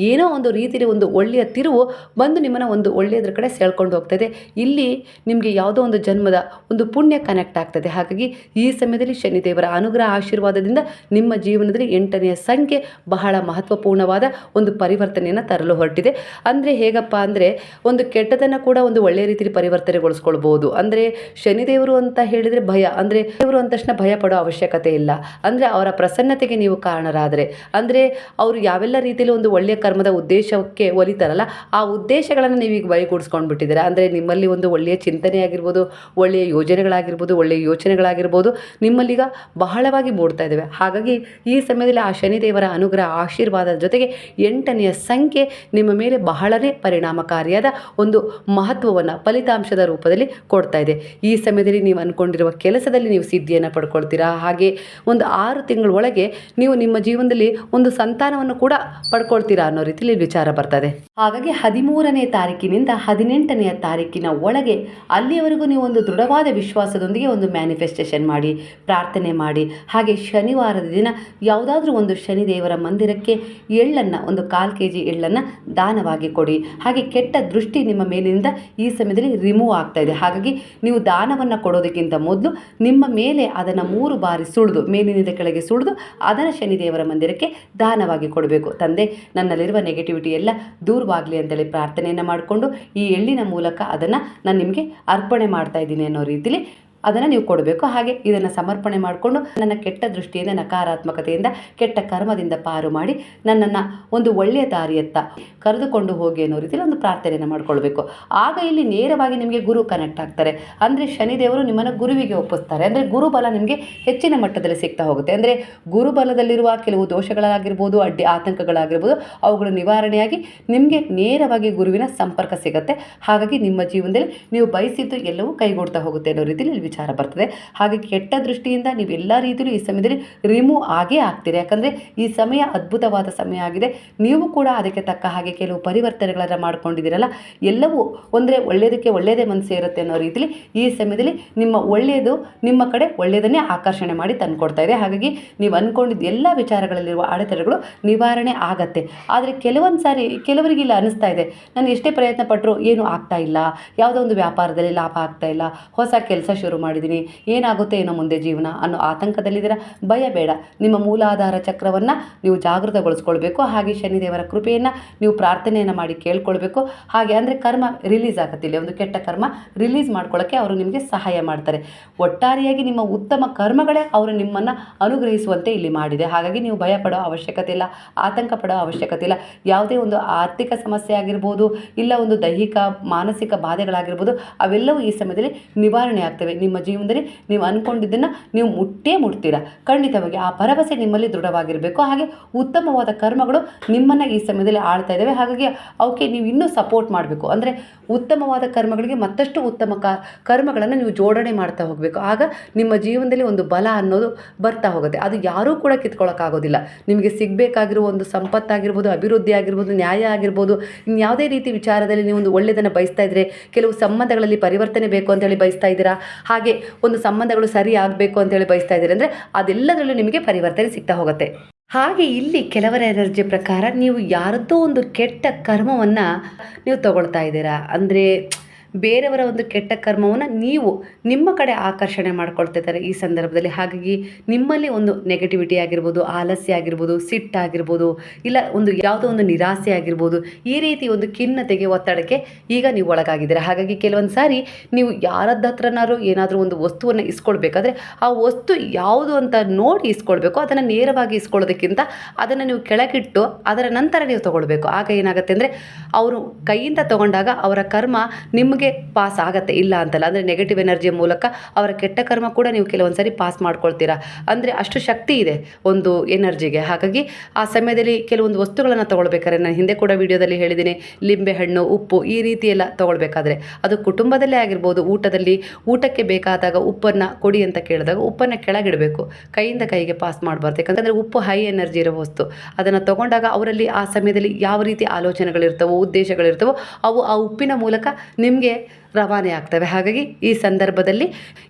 ಏನೋ ಒಂದು ರೀತಿಯಲ್ಲಿ ಒಂದು ಒಳ್ಳೆಯ ತಿರುವು ಬಂದು ನಿಮ್ಮನ್ನು ಒಂದು ಒಳ್ಳೆಯದ್ರ ಕಡೆ ಸೆಳ್ಕೊಂಡು ಹೋಗ್ತಾ ಇದೆ. ಇಲ್ಲಿ ನಿಮಗೆ ಯಾವುದೋ ಒಂದು ಜನ್ಮದ ಒಂದು ಪುಣ್ಯ ಕನೆಕ್ಟ್ ಆಗ್ತದೆ. ಹಾಗಾಗಿ ಈ ಸಮಯದಲ್ಲಿ ಶನಿದೇವರ ಅನುಗ್ರಹ ಆಶೀರ್ವಾದದಿಂದ ನಿಮ್ಮ ಜೀವನದಲ್ಲಿ 8ನೆಯ ಸಂಖ್ಯೆ ಬಹಳ ಮಹತ್ವಪೂರ್ಣವಾದ ಒಂದು ಪರಿವರ್ತನೆಯನ್ನು ತರಲು ಹೊರಟಿದೆ. ಅಂದರೆ ಹೇಗಪ್ಪ ಅಂದರೆ ಒಂದು ಕೆಟ್ಟದನ್ನು ಕೂಡ ಒಂದು ಒಳ್ಳೆಯ ರೀತಿಯಲ್ಲಿ ಪರಿವರ್ತನೆಗೊಳಿಸ್ಕೊಳ್ಬೋದು. ಅಂದರೆ ಶನಿದೇವರು ಅಂತ ಹೇಳಿದರೆ ಭಯ, ಅಂದರೆ ದೇವರು ಅಂದ ತಕ್ಷಣ ಭಯ ಪಡೋ ಅವಶ್ಯಕತೆ ಇಲ್ಲ. ಅಂದರೆ ಅವರ ಪ್ರಸನ್ನತೆಗೆ ನೀವು ಕಾರಣರಾದರೆ, ಅಂದರೆ ಅವರು ಯಾವೆಲ್ಲ ರೀತಿಯಲ್ಲಿ ಒಂದು ಒಳ್ಳೆಯ ಕರ್ಮದ ಉದ್ದೇಶಕ್ಕೆ ಒಲಿತಾರಲ್ಲ ಆ ಉದ್ದೇಶಗಳನ್ನು ನೀವೀಗ ಬೈಗೂಡಿಸ್ಕೊಂಡು ಬಿಟ್ಟಿದ್ದೀರಾ. ಅಂದರೆ ನಿಮ್ಮಲ್ಲಿ ಒಂದು ಒಳ್ಳೆಯ ಚಿಂತನೆ ಆಗಿರ್ಬೋದು, ಒಳ್ಳೆಯ ಯೋಜನೆಗಳಾಗಿರ್ಬೋದು, ಒಳ್ಳೆಯ ಯೋಚನೆಗಳಾಗಿರ್ಬೋದು ನಿಮ್ಮಲ್ಲೀಗ ಬಹಳವಾಗಿ ಮೂಡ್ತಾ ಇದ್ದಾವೆ. ಹಾಗಾಗಿ ಈ ಸಮಯದಲ್ಲಿ ಆ ಶನಿದೇವರ ಅನುಗ್ರಹ ಆಶೀರ್ವಾದದ ಜೊತೆಗೆ 8ನೆಯ ಸಂಖ್ಯೆ ನಿಮ್ಮ ಮೇಲೆ ಬಹಳನೇ ಪರಿಣಾಮಕಾರಿಯಾದ ಒಂದು ಮಹತ್ವವನ್ನು ಫಲಿತಾಂಶದ ರೂಪದಲ್ಲಿ ಕೊಡ್ತಾ ಇದೆ. ಈ ಸಮಯದಲ್ಲಿ ನೀವು ಅಂದ್ಕೊಂಡಿರುವ ಕೆಲಸದಲ್ಲಿ ನೀವು ಸಿದ್ಧಿಯನ್ನು ಪಡ್ಕೊಳ್ತೀರಾ. ಹಾಗೆ ಒಂದು 6 ತಿಂಗಳ ಒಳಗೆ ನೀವು ನಿಮ್ಮ ಜೀವನದಲ್ಲಿ ಒಂದು ಸಂತಾನವನ್ನು ಕೂಡ ಪಡ್ಕೊಳ್ತೀರಾ ಅನ್ನೋ ರೀತಿಯಲ್ಲಿ ವಿಚಾರ ಬರ್ತದೆ. ಹಾಗಾಗಿ 13ನೇ ತಾರೀಕಿನಿಂದ 18ನೆಯ ತಾರೀಕಿನ ಒಳಗೆ ಅಲ್ಲಿಯವರೆಗೂ ನೀವು ಒಂದು ದೃಢವಾದ ವಿಶ್ವಾಸದೊಂದಿಗೆ ಒಂದು ಮ್ಯಾನಿಫೆಸ್ಟೇಷನ್ ಮಾಡಿ, ಪ್ರಾರ್ಥನೆ ಮಾಡಿ. ಹಾಗೆ ಶನಿವಾರದ ದಿನ ಯಾವುದಾದ್ರೂ ಒಂದು ಶನಿದೇವರ ಮಂದಿರಕ್ಕೆ ಎಳ್ಳನ್ನು, ಒಂದು 1/4 kg ಎಳ್ಳನ್ನು ದಾನವಾಗಿ ಕೊಡಿ. ಹಾಗೆ ಕೆಟ್ಟ ದೃಷ್ಟಿ ನಿಮ್ಮ ಮೇಲಿನಿಂದ ಈ ಸಮಯದಲ್ಲಿ ರಿಮೂವ್ ಆಗ್ತಾ ಇದೆ. ಹಾಗಾಗಿ ನೀವು ದಾನವನ್ನು ಕೊಡೋದಕ್ಕಿಂತ ಮೊದಲು ನಿಮ್ಮ ಮೇಲೆ ಅದನ್ನು 3 ಬಾರಿ ಸುಳಿದು, ಮೇಲಿನಿಂದ ಕೆಳಗೆ ಸುಳಿದು ಅದನ್ನು ಶನಿದೇವರ ಮಂದಿರಕ್ಕೆ ದಾನವಾಗಿ ಕೊಡಬೇಕು. ತಂದೆ, ನನ್ನಲ್ಲಿರುವ ನೆಗೆಟಿವಿಟಿ ಎಲ್ಲ ದೂರವಾಗಲಿ ಅಂತೇಳಿ ಪ್ರಾರ್ಥನೆಯನ್ನು ಮಾಡಿಕೊಂಡು ಈ ಎಳ್ಳಿನ ಮೂಲಕ ಅದನ್ನು ನಾನು ನಿಮಗೆ ಅರ್ಪಣೆ ಮಾಡ್ತಾ ಇದ್ದೀನಿ ಅನ್ನೋ ರೀತಿಯಲ್ಲಿ ಅದನ್ನು ನೀವು ಕೊಡಬೇಕು. ಹಾಗೆ ಇದನ್ನು ಸಮರ್ಪಣೆ ಮಾಡಿಕೊಂಡು ನನ್ನ ಕೆಟ್ಟ ದೃಷ್ಟಿಯಿಂದ, ನಕಾರಾತ್ಮಕತೆಯಿಂದ, ಕೆಟ್ಟ ಕರ್ಮದಿಂದ ಪಾರು ಮಾಡಿ ನನ್ನನ್ನು ಒಂದು ಒಳ್ಳೆಯ ದಾರಿಯತ್ತ ಕರೆದುಕೊಂಡು ಹೋಗಿ ಅನ್ನೋ ರೀತಿಯಲ್ಲಿ ಒಂದು ಪ್ರಾರ್ಥನೆಯನ್ನು ಮಾಡ್ಕೊಳ್ಬೇಕು. ಆಗ ಇಲ್ಲಿ ನೇರವಾಗಿ ನಿಮಗೆ ಗುರು ಕನೆಕ್ಟ್ ಆಗ್ತಾರೆ. ಅಂದರೆ ಶನಿದೇವರು ನಿಮ್ಮನ್ನು ಗುರುವಿಗೆ ಒಪ್ಪಿಸ್ತಾರೆ. ಅಂದರೆ ಗುರುಬಲ ನಿಮಗೆ ಹೆಚ್ಚಿನ ಮಟ್ಟದಲ್ಲಿ ಸಿಗ್ತಾ ಹೋಗುತ್ತೆ. ಅಂದರೆ ಗುರುಬಲದಲ್ಲಿರುವ ಕೆಲವು ದೋಷಗಳಾಗಿರ್ಬೋದು, ಅಡ್ಡಿ ಆತಂಕಗಳಾಗಿರ್ಬೋದು, ಅವುಗಳು ನಿವಾರಣೆಯಾಗಿ ನಿಮಗೆ ನೇರವಾಗಿ ಗುರುವಿನ ಸಂಪರ್ಕ ಸಿಗುತ್ತೆ. ಹಾಗಾಗಿ ನಿಮ್ಮ ಜೀವನದಲ್ಲಿ ನೀವು ಬಯಸಿದ್ದು ಎಲ್ಲವೂ ಕೈಗೂಡ್ತಾ ಹೋಗುತ್ತೆ ಅನ್ನೋ ರೀತಿಯಲ್ಲಿ ವಿಚಾರ ಬರ್ತದೆ. ಹಾಗೆ ಕೆಟ್ಟ ದೃಷ್ಟಿಯಿಂದ ನೀವೆಲ್ಲ ರೀತಿಯಲ್ಲೂ ಈ ಸಮಯದಲ್ಲಿ ರಿಮೂವ್ ಆಗೇ ಆಗ್ತೀರಿ. ಯಾಕಂದರೆ ಈ ಸಮಯ ಅದ್ಭುತವಾದ ಸಮಯ ಆಗಿದೆ. ನೀವು ಕೂಡ ಅದಕ್ಕೆ ತಕ್ಕ ಹಾಗೆ ಕೆಲವು ಪರಿವರ್ತನೆಗಳನ್ನು ಮಾಡ್ಕೊಂಡಿದ್ದೀರಲ್ಲ, ಎಲ್ಲವೂ ಅಂದರೆ ಒಳ್ಳೆಯದಕ್ಕೆ ಒಳ್ಳೆಯದೇ ಮನಸ್ಸು ಇರುತ್ತೆ ಅನ್ನೋ ರೀತಿಯಲ್ಲಿ ಈ ಸಮಯದಲ್ಲಿ ನಿಮ್ಮ ಒಳ್ಳೆಯದು ನಿಮ್ಮ ಕಡೆ ಒಳ್ಳೆಯದನ್ನೇ ಆಕರ್ಷಣೆ ಮಾಡಿ ತಂದುಕೊಡ್ತಾ ಇದೆ. ಹಾಗಾಗಿ ನೀವು ಅಂದ್ಕೊಂಡಿದ್ದ ಎಲ್ಲ ವಿಚಾರಗಳಲ್ಲಿರುವ ಅಡೆತಡೆಗಳು ನಿವಾರಣೆ ಆಗತ್ತೆ. ಆದರೆ ಕೆಲವೊಂದು ಸಾರಿ ಕೆಲವರಿಗೆ ಇಲ್ಲ ಅನ್ನಿಸ್ತಾ ಇದೆ, ನಾನು ಎಷ್ಟೇ ಪ್ರಯತ್ನ ಪಟ್ಟರೂ ಏನೂ ಆಗ್ತಾ ಇಲ್ಲ, ಯಾವುದೋ ಒಂದು ವ್ಯಾಪಾರದಲ್ಲಿ ಲಾಭ ಆಗ್ತಾ ಇಲ್ಲ, ಹೊಸ ಕೆಲಸ ಶುರು ಮಾಡಿದ್ದೀನಿ, ಏನಾಗುತ್ತೆ ಏನೋ ಮುಂದೆ ಜೀವನ ಅನ್ನೋ ಆತಂಕದಲ್ಲಿದ್ದೀರಾ. ಭಯ ಬೇಡ. ನಿಮ್ಮ ಮೂಲಾಧಾರ ಚಕ್ರವನ್ನು ನೀವು ಜಾಗೃತಗೊಳಿಸ್ಕೊಳ್ಬೇಕು. ಹಾಗೆ ಶನಿದೇವರ ಕೃಪೆಯನ್ನು ನೀವು ಪ್ರಾರ್ಥನೆಯನ್ನು ಮಾಡಿ ಕೇಳ್ಕೊಳ್ಬೇಕು. ಹಾಗೆ ಅಂದರೆ ಕರ್ಮ ರಿಲೀಸ್ ಆಗುತ್ತಿಲ್ಲ, ಒಂದು ಕೆಟ್ಟ ಕರ್ಮ ರಿಲೀಸ್ ಮಾಡ್ಕೊಳ್ಳೋಕ್ಕೆ ಅವರು ನಿಮಗೆ ಸಹಾಯ ಮಾಡ್ತಾರೆ. ಒಟ್ಟಾರೆಯಾಗಿ ನಿಮ್ಮ ಉತ್ತಮ ಕರ್ಮಗಳೇ ಅವರು ನಿಮ್ಮನ್ನು ಅನುಗ್ರಹಿಸುವಂತೆ ಇಲ್ಲಿ ಮಾಡಿದೆ. ಹಾಗಾಗಿ ನೀವು ಭಯ ಪಡೋ ಅವಶ್ಯಕತೆ ಇಲ್ಲ, ಆತಂಕ ಪಡೋ ಅವಶ್ಯಕತೆ ಇಲ್ಲ. ಯಾವುದೇ ಒಂದು ಆರ್ಥಿಕ ಸಮಸ್ಯೆ ಆಗಿರ್ಬೋದು, ಇಲ್ಲ ಒಂದು ದೈಹಿಕ ಮಾನಸಿಕ ಬಾಧೆಗಳಾಗಿರ್ಬೋದು, ಅವೆಲ್ಲವೂ ಈ ಸಮಯದಲ್ಲಿ ನಿವಾರಣೆ ಆಗ್ತವೆ. ನಿಮ್ಮ ಜೀವನದಲ್ಲಿ ನೀವು ಅಂದ್ಕೊಂಡಿದ್ದನ್ನು ನೀವು ಮುಟ್ತೀರಾ. ಖಂಡಿತವಾಗಿ ಆ ಭರವಸೆ ನಿಮ್ಮಲ್ಲಿ ದೃಢವಾಗಿರಬೇಕು. ಹಾಗೆ ಉತ್ತಮವಾದ ಕರ್ಮಗಳು ನಿಮ್ಮನ್ನು ಈ ಸಮಯದಲ್ಲಿ ಆಳ್ತಾ ಇದ್ದಾವೆ. ಹಾಗಾಗಿ ಅವಕ್ಕೆ ನೀವು ಇನ್ನೂ ಸಪೋರ್ಟ್ ಮಾಡಬೇಕು. ಅಂದರೆ ಉತ್ತಮವಾದ ಕರ್ಮಗಳಿಗೆ ಮತ್ತಷ್ಟು ಉತ್ತಮ ಕರ್ಮಗಳನ್ನು ನೀವು ಜೋಡಣೆ ಮಾಡ್ತಾ ಹೋಗಬೇಕು. ಆಗ ನಿಮ್ಮ ಜೀವನದಲ್ಲಿ ಒಂದು ಬಲ ಅನ್ನೋದು ಬರ್ತಾ ಹೋಗುತ್ತೆ. ಅದು ಯಾರೂ ಕೂಡ ಕಿತ್ಕೊಳ್ಳೋಕ್ಕಾಗೋದಿಲ್ಲ. ನಿಮಗೆ ಸಿಗಬೇಕಾಗಿರುವ ಒಂದು ಸಂಪತ್ತಾಗಿರ್ಬೋದು, ಅಭಿವೃದ್ಧಿ ಆಗಿರ್ಬೋದು, ನ್ಯಾಯ ಆಗಿರ್ಬೋದು, ಇನ್ಯಾವುದೇ ರೀತಿ ವಿಚಾರದಲ್ಲಿ ನೀವು ಒಂದು ಒಳ್ಳೆಯದನ್ನು ಬಯಸ್ತಾ ಇದ್ದರೆ, ಕೆಲವು ಸಂಬಂಧಗಳಲ್ಲಿ ಪರಿವರ್ತನೆ ಬೇಕು ಅಂತೇಳಿ ಬಯಸ್ತಾ ಇದ್ದೀರಾ, ಹಾಗೆ ಒಂದು ಸಂಬಂಧಗಳು ಸರಿ ಆಗಬೇಕು ಅಂತೇಳಿ ಬಯಸ್ತಾ ಇದ್ದೀರಾ ಅಂದರೆ ಅದೆಲ್ಲದರಲ್ಲೂ ನಿಮಗೆ ಪರಿವರ್ತನೆ ಸಿಗ್ತಾ ಹೋಗುತ್ತೆ. ಹಾಗೆ ಇಲ್ಲಿ ಕೆಲವರ ಎನರ್ಜಿ ಪ್ರಕಾರ ನೀವು ಯಾರದ್ದೋ ಒಂದು ಕೆಟ್ಟ ಕರ್ಮವನ್ನು ನೀವು ತಗೊಳ್ತಾ ಇದ್ದೀರಾ. ಅಂದರೆ ಬೇರೆಯವರ ಒಂದು ಕೆಟ್ಟ ಕರ್ಮವನ್ನು ನೀವು ನಿಮ್ಮ ಕಡೆ ಆಕರ್ಷಣೆ ಮಾಡ್ಕೊಳ್ತಿದ್ದಾರೆ ಈ ಸಂದರ್ಭದಲ್ಲಿ. ಹಾಗಾಗಿ ನಿಮ್ಮಲ್ಲಿ ಒಂದು ನೆಗೆಟಿವಿಟಿ ಆಗಿರ್ಬೋದು, ಆಲಸ್ಯ ಆಗಿರ್ಬೋದು, ಸಿಟ್ಟಾಗಿರ್ಬೋದು, ಇಲ್ಲ ಒಂದು ಯಾವುದೋ ಒಂದು ನಿರಾಸೆ ಆಗಿರ್ಬೋದು, ಈ ರೀತಿ ಒಂದು ಖಿನ್ನತೆಗೆ, ಒತ್ತಡಕ್ಕೆ ಈಗ ನೀವು ಒಳಗಾಗಿದ್ದೀರಾ. ಹಾಗಾಗಿ ಕೆಲವೊಂದು ಸಾರಿ ನೀವು ಯಾರದ್ದು ಹತ್ರನಾದ್ರು ಏನಾದರೂ ಒಂದು ವಸ್ತುವನ್ನು ಇಸ್ಕೊಳ್ಬೇಕಾದ್ರೆ ಆ ವಸ್ತು ಯಾವುದು ಅಂತ ನೋಡಿ ಇಸ್ಕೊಳ್ಬೇಕು. ಅದನ್ನು ನೇರವಾಗಿ ಇಸ್ಕೊಳ್ಳೋದಕ್ಕಿಂತ ಅದನ್ನು ನೀವು ಕೆಳಗಿಟ್ಟು ಅದರ ನಂತರ ನೀವು ತೊಗೊಳ್ಬೇಕು. ಆಗ ಏನಾಗುತ್ತೆ ಅಂದರೆ ಅವರು ಕೈಯಿಂದ ತೊಗೊಂಡಾಗ ಅವರ ಕರ್ಮ ನಿಮಗೆ ಪಾಸ್ ಆಗತ್ತೆ, ಇಲ್ಲ ಅಂತಲ್ಲ. ಅಂದರೆ ನೆಗೆಟಿವ್ ಎನರ್ಜಿಯ ಮೂಲಕ ಅವರ ಕೆಟ್ಟ ಕರ್ಮ ಕೂಡ ನೀವು ಕೆಲವೊಂದು ಸಾರಿ ಪಾಸ್ ಮಾಡ್ಕೊಳ್ತೀರಾ. ಅಂದರೆ ಅಷ್ಟು ಶಕ್ತಿ ಇದೆ ಒಂದು ಎನರ್ಜಿಗೆ. ಹಾಗಾಗಿ ಆ ಸಮಯದಲ್ಲಿ ಕೆಲವೊಂದು ವಸ್ತುಗಳನ್ನು ತೊಗೊಳ್ಬೇಕಾದ್ರೆ, ನಾನು ಹಿಂದೆ ಕೂಡ ವಿಡಿಯೋದಲ್ಲಿ ಹೇಳಿದ್ದೀನಿ, ಲಿಂಬೆಹಣ್ಣು, ಉಪ್ಪು, ಈ ರೀತಿ ಎಲ್ಲ ತೊಗೊಳ್ಬೇಕಾದ್ರೆ ಅದು ಕುಟುಂಬದಲ್ಲೇ ಆಗಿರ್ಬೋದು, ಊಟಕ್ಕೆ ಬೇಕಾದಾಗ ಉಪ್ಪನ್ನು ಕೊಡಿ ಅಂತ ಕೇಳಿದಾಗ ಉಪ್ಪನ್ನು ಕೆಳಗಿಡಬೇಕು, ಕೈಯಿಂದ ಕೈಗೆ ಪಾಸ್ ಮಾಡಬಾರ್ದು. ಯಾಕಂದರೆ ಉಪ್ಪು ಹೈ ಎನರ್ಜಿ ಇರೋ ವಸ್ತು. ಅದನ್ನು ತೊಗೊಂಡಾಗ ಅವರಲ್ಲಿ ಆ ಸಮಯದಲ್ಲಿ ಯಾವ ರೀತಿ ಆಲೋಚನೆಗಳಿರ್ತವೋ, ಉದ್ದೇಶಗಳಿರ್ತವೋ ಅವು ಆ ಉಪ್ಪಿನ ಮೂಲಕ ನಿಮಗೆ ರವಾನೆ ಆಗ್ತವೆ. ಹಾಗಾಗಿ ಈ ಸಂದರ್ಭದಲ್ಲಿ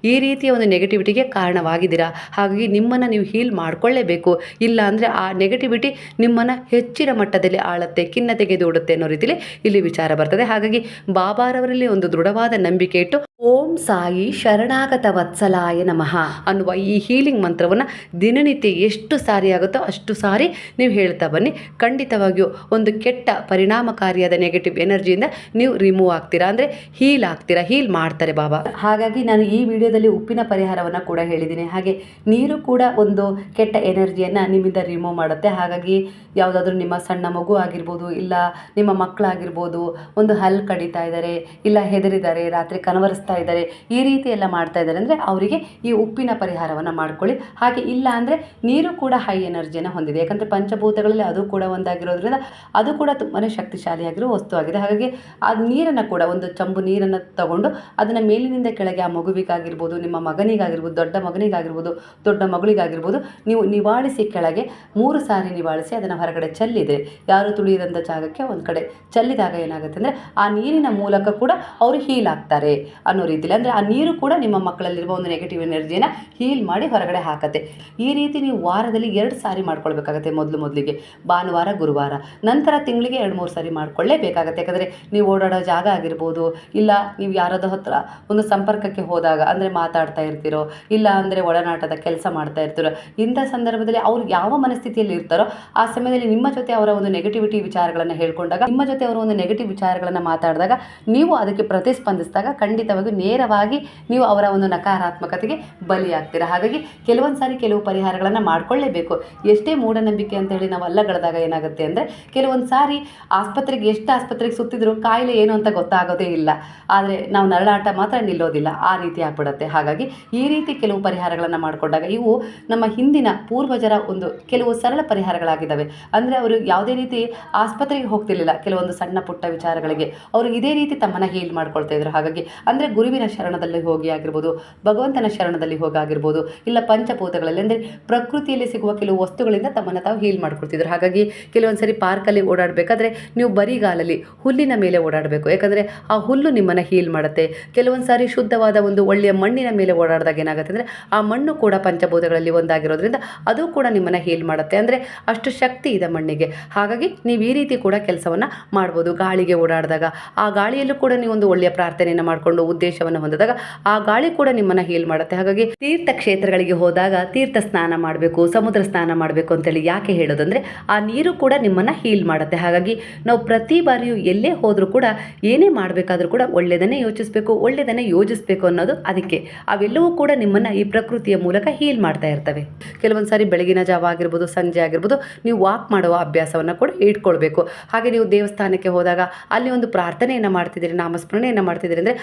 ಈ ರೀತಿಯ ಒಂದು ನೆಗೆಟಿವಿಟಿಗೆ ಕಾರಣವಾಗಿದ್ದೀರಾ. ಹಾಗಾಗಿ ನಿಮ್ಮನ್ನು ನೀವು ಹೀಲ್ ಮಾಡಿಕೊಳ್ಳೇಬೇಕು. ಇಲ್ಲ ಅಂದರೆ ಆ ನೆಗೆಟಿವಿಟಿ ನಿಮ್ಮನ್ನು ಹೆಚ್ಚಿನ ಮಟ್ಟದಲ್ಲಿ ಆಳುತ್ತೆ, ಖಿನ್ನತೆಗೆ ದೂಡುತ್ತೆ ಅನ್ನೋ ರೀತಿಯಲ್ಲಿ ಇಲ್ಲಿ ವಿಚಾರ ಬರ್ತದೆ. ಹಾಗಾಗಿ ಬಾಬಾರವರಲ್ಲಿ ಒಂದು ದೃಢವಾದ ನಂಬಿಕೆ ಇಟ್ಟು ಓಂ ಸಾಯಿ ಶರಣಾಗತ ವತ್ಸಲಾಯ ನಮಃ ಅನ್ನುವ ಈ ಹೀಲಿಂಗ್ ಮಂತ್ರವನ್ನು ದಿನನಿತ್ಯ ಎಷ್ಟು ಸಾರಿ ಆಗುತ್ತೋ ಅಷ್ಟು ಸಾರಿ ನೀವು ಹೇಳ್ತಾ ಬನ್ನಿ. ಖಂಡಿತವಾಗಿಯೂ ಒಂದು ಕೆಟ್ಟ ಪರಿಣಾಮಕಾರಿಯಾದ ನೆಗೆಟಿವ್ ಎನರ್ಜಿಯಿಂದ ನೀವು ರಿಮೂವ್ ಆಗ್ತೀರಾ, ಅಂದರೆ ಹೀಲ್ ಆಗ್ತೀರಾ, ಹೀಲ್ ಮಾಡ್ತಾರೆ ಬಾಬಾ. ಹಾಗಾಗಿ ನಾನು ಈ ವಿಡಿಯೋದಲ್ಲಿ ಉಪ್ಪಿನ ಪರಿಹಾರವನ್ನು ಕೂಡ ಹೇಳಿದ್ದೀನಿ. ಹಾಗೆ ನೀರು ಕೂಡ ಒಂದು ಕೆಟ್ಟ ಎನರ್ಜಿಯನ್ನು ನಿಮ್ಮಿಂದ ರಿಮೂವ್ ಮಾಡುತ್ತೆ. ಹಾಗಾಗಿ ಯಾವುದಾದ್ರೂ ನಿಮ್ಮ ಸಣ್ಣ ಮಗು ಆಗಿರ್ಬೋದು, ಇಲ್ಲ ನಿಮ್ಮ ಮಕ್ಕಳಾಗಿರ್ಬೋದು, ಒಂದು ಹಲ್ಲು ಕಡಿತಾ ಇದ್ದಾರೆ, ಇಲ್ಲ ಹೆದರಿದ್ದಾರೆ, ರಾತ್ರಿ ಕನವರಿಸ್ತಾ ಇದ್ದಾರೆ, ಈ ರೀತಿ ಎಲ್ಲ ಮಾಡ್ತಾ ಇದ್ದಾರೆ ಅಂದರೆ ಅವರಿಗೆ ಈ ಉಪ್ಪಿನ ಪರಿಹಾರವನ್ನು ಮಾಡ್ಕೊಳ್ಳಿ. ಹಾಗೆ ಇಲ್ಲ ಅಂದರೆ ನೀರು ಕೂಡ ಹೈ ಎನರ್ಜಿಯನ್ನು ಹೊಂದಿದೆ. ಯಾಕಂದರೆ ಪಂಚಭೂತಗಳಲ್ಲಿ ಅದು ಕೂಡ ಒಂದಾಗಿರೋದ್ರಿಂದ ಅದು ಕೂಡ ತುಂಬಾ ಶಕ್ತಿಶಾಲಿಯಾಗಿರೋ ವಸ್ತು ಆಗಿದೆ. ಹಾಗಾಗಿ ಆ ನೀರನ್ನು ಕೂಡ ಒಂದು ಚಂಬು ನೀರನ್ನು ತಗೊಂಡು ಅದನ್ನು ಮೇಲಿನಿಂದ ಕೆಳಗೆ ಆ ಮಗುವಿಗಾಗಿರ್ಬೋದು, ನಿಮ್ಮ ಮಗನಿಗಾಗಿರ್ಬೋದು, ದೊಡ್ಡ ಮಗನಿಗಾಗಿರ್ಬೋದು, ದೊಡ್ಡ ಮಗಳಿಗಾಗಿರ್ಬೋದು, ನೀವು ನಿವಾಳಿಸಿ ಕೆಳಗೆ 3 ಸಾರಿ ನಿವಾಳಿಸಿ ಅದನ್ನು ಹೊರಗಡೆ ಚೆಲ್ಲಿದೆ, ಯಾರು ತುಳಿಯದಂಥ ಜಾಗಕ್ಕೆ ಒಂದು ಕಡೆ ಚೆಲ್ಲಿದಾಗ ಏನಾಗುತ್ತೆ ಅಂದರೆ ಆ ನೀರಿನ ಮೂಲಕ ಕೂಡ ಅವರು ಹೀಲ್ ಆಗ್ತಾರೆ ಅನ್ನೋ ರೀತಿಯಲ್ಲಿ. ಅಂದರೆ ಆ ನೀರು ಕೂಡ ನಿಮ್ಮ ಮಕ್ಕಳಲ್ಲಿರುವ ಒಂದು ನೆಗೆಟಿವ್ ಎನರ್ಜಿಯನ್ನು ಹೀಲ್ ಮಾಡಿ ಹೊರಗಡೆ ಹಾಕತ್ತೆ. ಈ ರೀತಿ ನೀವು ವಾರದಲ್ಲಿ 2 ಸಾರಿ ಮಾಡ್ಕೊಳ್ಬೇಕಾಗತ್ತೆ. ಮೊದಲಿಗೆ ಭಾನುವಾರ, ಗುರುವಾರ, ನಂತರ ತಿಂಗಳಿಗೆ 2-3 ಸಾರಿ ಮಾಡ್ಕೊಳ್ಳೇಬೇಕಾಗತ್ತೆ. ಯಾಕಂದರೆ ನೀವು ಓಡಾಡೋ ಜಾಗ ಆಗಿರ್ಬೋದು, ಇಲ್ಲ ನೀವು ಯಾರಾದ ಹತ್ರ ಒಂದು ಸಂಪರ್ಕಕ್ಕೆ ಹೋದಾಗ, ಅಂದರೆ ಮಾತಾಡ್ತಾ ಇರ್ತೀರೋ, ಇಲ್ಲ ಅಂದರೆ ಒಡನಾಟದ ಕೆಲಸ ಮಾಡ್ತಾ ಇರ್ತೀರೋ, ಇಂಥ ಸಂದರ್ಭದಲ್ಲಿ ಅವ್ರು ಯಾವ ಮನಸ್ಥಿತಿಯಲ್ಲಿ ಇರ್ತಾರೋ ಆ ಸಮಯದಲ್ಲಿ ನಿಮ್ಮ ಜೊತೆ ಅವರ ಒಂದು ನೆಗೆಟಿವಿಟಿ ವಿಚಾರಗಳನ್ನು ಹೇಳ್ಕೊಂಡಾಗ, ನಿಮ್ಮ ಜೊತೆ ಅವರ ಒಂದು ನೆಗೆಟಿವ್ ವಿಚಾರಗಳನ್ನು ಮಾತಾಡಿದಾಗ ನೀವು ಅದಕ್ಕೆ ಪ್ರತಿಸ್ಪಂದಿಸಿದಾಗ ಖಂಡಿತವಾಗಿ ನೇರವಾಗಿ ನೀವು ಅವರ ಒಂದು ನಕಾರಾತ್ಮಕತೆಗೆ ಬಲಿಯಾಗ್ತೀರಾ. ಹಾಗಾಗಿ ಕೆಲವೊಂದು ಸಾರಿ ಕೆಲವು ಪರಿಹಾರಗಳನ್ನು ಮಾಡ್ಕೊಳ್ಳೇಬೇಕು. ಎಷ್ಟೇ ಮೂಢನಂಬಿಕೆ ಅಂತೇಳಿ ನಾವು ಅಲ್ಲಗಳೆದಾಗ ಏನಾಗುತ್ತೆ ಅಂದರೆ ಕೆಲವೊಂದು ಸಾರಿ ಎಷ್ಟು ಆಸ್ಪತ್ರೆಗೆ ಸುತ್ತಿದ್ರು ಕಾಯಿಲೆ ಏನು ಅಂತ ಗೊತ್ತಾಗೋದೇ ಇಲ್ಲ, ಆದರೆ ನಾವು ನರಳಾಟ ಮಾತ್ರ ನಿಲ್ಲೋದಿಲ್ಲ, ಆ ರೀತಿ ಆಗ್ಬಿಡುತ್ತೆ. ಹಾಗಾಗಿ ಈ ರೀತಿ ಕೆಲವು ಪರಿಹಾರಗಳನ್ನು ಮಾಡಿಕೊಂಡಾಗ ಇವು ನಮ್ಮ ಹಿಂದಿನ ಪೂರ್ವಜರ ಒಂದು ಕೆಲವು ಸರಳ ಪರಿಹಾರಗಳಾಗಿದ್ದಾವೆ. ಅಂದರೆ ಅವರು ಯಾವುದೇ ರೀತಿ ಆಸ್ಪತ್ರೆಗೆ ಹೋಗ್ತಿರ್ಲಿಲ್ಲ. ಕೆಲವೊಂದು ಸಣ್ಣ ಪುಟ್ಟ ವಿಚಾರಗಳಿಗೆ ಅವರು ಇದೇ ರೀತಿ ತಮ್ಮನ್ನು ಹೀಲ್ ಮಾಡ್ಕೊಳ್ತಾ ಇದ್ರು. ಹಾಗಾಗಿ ಅಂದರೆ ಗುರುವಿನ ಶರಣದಲ್ಲಿ ಹೋಗಿ ಆಗಿರ್ಬೋದು, ಭಗವಂತನ ಶರಣದಲ್ಲಿ ಹೋಗಾಗಿರ್ಬೋದು, ಇಲ್ಲ ಪಂಚಭೂತಗಳಲ್ಲಿ ಅಂದರೆ ಪ್ರಕೃತಿಯಲ್ಲಿ ಸಿಗುವ ಕೆಲವು ವಸ್ತುಗಳಿಂದ ತಮ್ಮನ್ನು ತಾವು ಹೀಲ್ ಮಾಡ್ಕೊಳ್ತಿದ್ರು. ಹಾಗಾಗಿ ಕೆಲವೊಂದು ಸರಿ ಪಾರ್ಕಲ್ಲಿ ಓಡಾಡಬೇಕಾದ್ರೆ ನೀವು ಬರಿಗಾಲಲ್ಲಿ ಹುಲ್ಲಿನ ಮೇಲೆ ಓಡಾಡಬೇಕು. ಯಾಕಂದರೆ ಆ ಹುಲ್ಲು ನಿಮ್ಮನ್ನು ನಿಮ್ಮನ್ನು ಹೀಲ್ ಮಾಡುತ್ತೆ. ಕೆಲವೊಂದು ಸಾರಿ ಶುದ್ಧವಾದ ಒಂದು ಒಳ್ಳೆಯ ಮಣ್ಣಿನ ಮೇಲೆ ಓಡಾಡಿದಾಗ ಏನಾಗುತ್ತೆ ಅಂದರೆ ಆ ಮಣ್ಣು ಕೂಡ ಪಂಚಭೂತಗಳಲ್ಲಿ ಒಂದಾಗಿರೋದ್ರಿಂದ ಅದು ಕೂಡ ನಿಮ್ಮನ್ನು ಹೀಲ್ ಮಾಡುತ್ತೆ. ಅಂದರೆ ಅಷ್ಟು ಶಕ್ತಿ ಇದೆ ಮಣ್ಣಿಗೆ. ಹಾಗಾಗಿ ನೀವು ಈ ರೀತಿ ಕೂಡ ಕೆಲಸವನ್ನು ಮಾಡ್ಬೋದು. ಗಾಳಿಗೆ ಓಡಾಡಿದಾಗ ಆ ಗಾಳಿಯಲ್ಲೂ ಕೂಡ ನೀವು ಒಂದು ಒಳ್ಳೆಯ ಪ್ರಾರ್ಥನೆಯನ್ನು ಮಾಡಿಕೊಂಡು ಉದ್ದೇಶವನ್ನು ಹೊಂದಿದಾಗ ಆ ಗಾಳಿ ಕೂಡ ನಿಮ್ಮನ್ನು ಹೀಲ್ ಮಾಡುತ್ತೆ. ಹಾಗಾಗಿ ತೀರ್ಥಕ್ಷೇತ್ರಗಳಿಗೆ ಹೋದಾಗ ತೀರ್ಥ ಸ್ನಾನ ಮಾಡಬೇಕು, ಸಮುದ್ರ ಸ್ನಾನ ಮಾಡಬೇಕು ಅಂತೇಳಿ ಯಾಕೆ ಹೇಳೋದಂದರೆ ಆ ನೀರು ಕೂಡ ನಿಮ್ಮನ್ನು ಹೀಲ್ ಮಾಡುತ್ತೆ. ಹಾಗಾಗಿ ನಾವು ಪ್ರತಿ ಬಾರಿಯೂ ಎಲ್ಲೇ ಹೋದರೂ ಕೂಡ ಏನೇ ಮಾಡಬೇಕಾದ್ರೂ ಕೂಡ ಒಳ್ಳೆಯದನ್ನೇ ಯೋಚಿಸಬೇಕು, ಒಳ್ಳೆಯದನ್ನೇ ಯೋಜಿಸಬೇಕು ಅನ್ನೋದು ಅದಕ್ಕೆ. ಅವೆಲ್ಲವೂ ಕೂಡ ನಿಮ್ಮನ್ನು ಈ ಪ್ರಕೃತಿಯ ಮೂಲಕ ಹೀಲ್ ಮಾಡ್ತಾ ಇರ್ತವೆ. ಕೆಲವೊಂದು ಸಾರಿ ಬೆಳಗಿನ ಜಾವ ಆಗಿರ್ಬೋದು, ಸಂಜೆ ಆಗಿರ್ಬೋದು, ನೀವು ವಾಕ್ ಮಾಡುವ ಅಭ್ಯಾಸವನ್ನು ಕೂಡ ಇಟ್ಕೊಳ್ಬೇಕು. ಹಾಗೆ ನೀವು ದೇವಸ್ಥಾನಕ್ಕೆ ಹೋದಾಗ ಅಲ್ಲಿ ಒಂದು ಪ್ರಾರ್ಥನೆಯನ್ನು ಮಾಡ್ತಿದ್ದೀರಿ, ನಾಮಸ್ಮರಣೆಯನ್ನು ಮಾಡ್ತಿದ್ದೀರಿ ಅಂದರೆ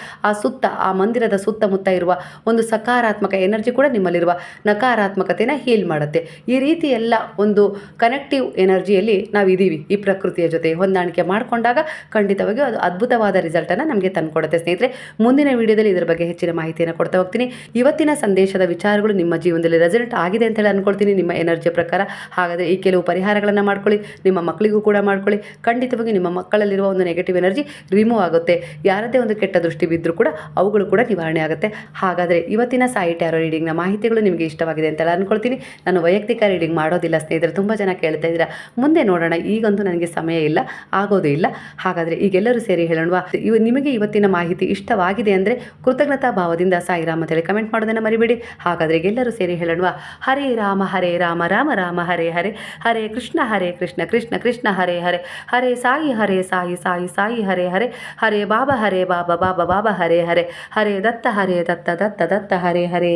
ಆ ಮಂದಿರದ ಸುತ್ತಮುತ್ತ ಇರುವ ಒಂದು ಸಕಾರಾತ್ಮಕ ಎನರ್ಜಿ ಕೂಡ ನಿಮ್ಮಲ್ಲಿರುವ ನಕಾರಾತ್ಮಕತೆಯನ್ನು ಹೀಲ್ ಮಾಡುತ್ತೆ. ಈ ರೀತಿ ಎಲ್ಲ ಒಂದು ಕನೆಕ್ಟಿವ್ ಎನರ್ಜಿಯಲ್ಲಿ ನಾವಿದ್ದೀವಿ. ಈ ಪ್ರಕೃತಿಯ ಜೊತೆ ಹೊಂದಾಣಿಕೆ ಮಾಡಿಕೊಂಡಾಗ ಖಂಡಿತವಾಗಿಯೂ ಅದು ಅದ್ಭುತವಾದ ರಿಸಲ್ಟನ್ನು ನಮಗೆ ತಂದುಕೊಡುತ್ತೆ. ಸ್ನೇಹಿತರೆ, ಮುಂದಿನ ವಿಡಿಯೋದಲ್ಲಿ ಇದರ ಬಗ್ಗೆ ಹೆಚ್ಚಿನ ಮಾಹಿತಿಯನ್ನು ಕೊಡ್ತಾ ಹೋಗ್ತೀನಿ. ಇವತ್ತಿನ ಸಂದೇಶದ ವಿಚಾರಗಳು ನಿಮ್ಮ ಜೀವನದಲ್ಲಿ ರೆಸಲ್ಟ್ ಆಗಿದೆ ಅಂತೇಳಿ ಅಂದ್ಕೊಳ್ತೀನಿ ನಿಮ್ಮ ಎನರ್ಜಿಯ ಪ್ರಕಾರ. ಹಾಗಾದರೆ ಈ ಕೆಲವು ಪರಿಹಾರಗಳನ್ನು ಮಾಡ್ಕೊಳ್ಳಿ, ನಿಮ್ಮ ಮಕ್ಕಳಿಗೂ ಕೂಡ ಮಾಡ್ಕೊಳ್ಳಿ. ಖಂಡಿತವಾಗಿ ನಿಮ್ಮ ಮಕ್ಕಳಲ್ಲಿರುವ ಒಂದು ನೆಗೆಟಿವ್ ಎನರ್ಜಿ ರಿಮೂವ್ ಆಗುತ್ತೆ. ಯಾರದೇ ಒಂದು ಕೆಟ್ಟ ದೃಷ್ಟಿ ಬಿದ್ದರೂ ಕೂಡ ಅವುಗಳು ಕೂಡ ನಿವಾರಣೆ ಆಗುತ್ತೆ. ಹಾಗಾದರೆ ಇವತ್ತಿನ ಸಾಯಿ ಟ್ಯಾರೋ ರೀಡಿಂಗ್ನ ಮಾಹಿತಿಗಳು ನಿಮಗೆ ಇಷ್ಟವಾಗಿದೆ ಅಂತೆಲ್ಲ ಅಂದ್ಕೊಳ್ತೀನಿ. ನಾನು ವೈಯಕ್ತಿಕ ರೀಡಿಂಗ್ ಮಾಡೋದಿಲ್ಲ ಸ್ನೇಹಿತರೆ, ತುಂಬ ಜನ ಕೇಳ್ತಾ ಇದ್ದೀರಾ. ಮುಂದೆ ನೋಡೋಣ, ಈಗಂತೂ ನನಗೆ ಸಮಯ ಇಲ್ಲ, ಆಗೋದೇ ಇಲ್ಲ. ಹಾಗಾದರೆ ಈಗೆಲ್ಲರೂ ಸೇರಿ ಹೇಳೋಣವಾ? ನಿಮಗೆ ಇವತ್ತಿನ ಮಾಹಿತಿ ಇಷ್ಟವಾಗಿದೆ ಅಂದರೆ ಕೃತಜ್ಞತಾ ಭಾವದಿಂದ ಸಾಯಿರಾಮ್ ಅಂತೇಳಿ ಕಮೆಂಟ್ ಮಾಡೋದನ್ನು ಮರಿಬೇಡಿ. ಹಾಗಾದರೆ ಈಗೆಲ್ಲರೂ ಸೇರಿ ಹೇಳೋಣವಾ? ಹರೇ ರಾಮ ರಾಮ ರಾಮ ಹರೇ ಹರೇ, ಹರೇ ಕೃಷ್ಣ ಕೃಷ್ಣ ಕೃಷ್ಣ ಹರೇ ಹರೇ, ಹರೇ ಸಾಯಿ ಸಾಯಿ ಹರೇ ಹರೇ, ಹರೇ ಬಾಬಾ ಬಾಬಾ ಬಾಬಾ ಹರೇ ಹರೇ, ಹರೇ ದತ್ತ ದತ್ತ ಹರೇ ಹರೇ.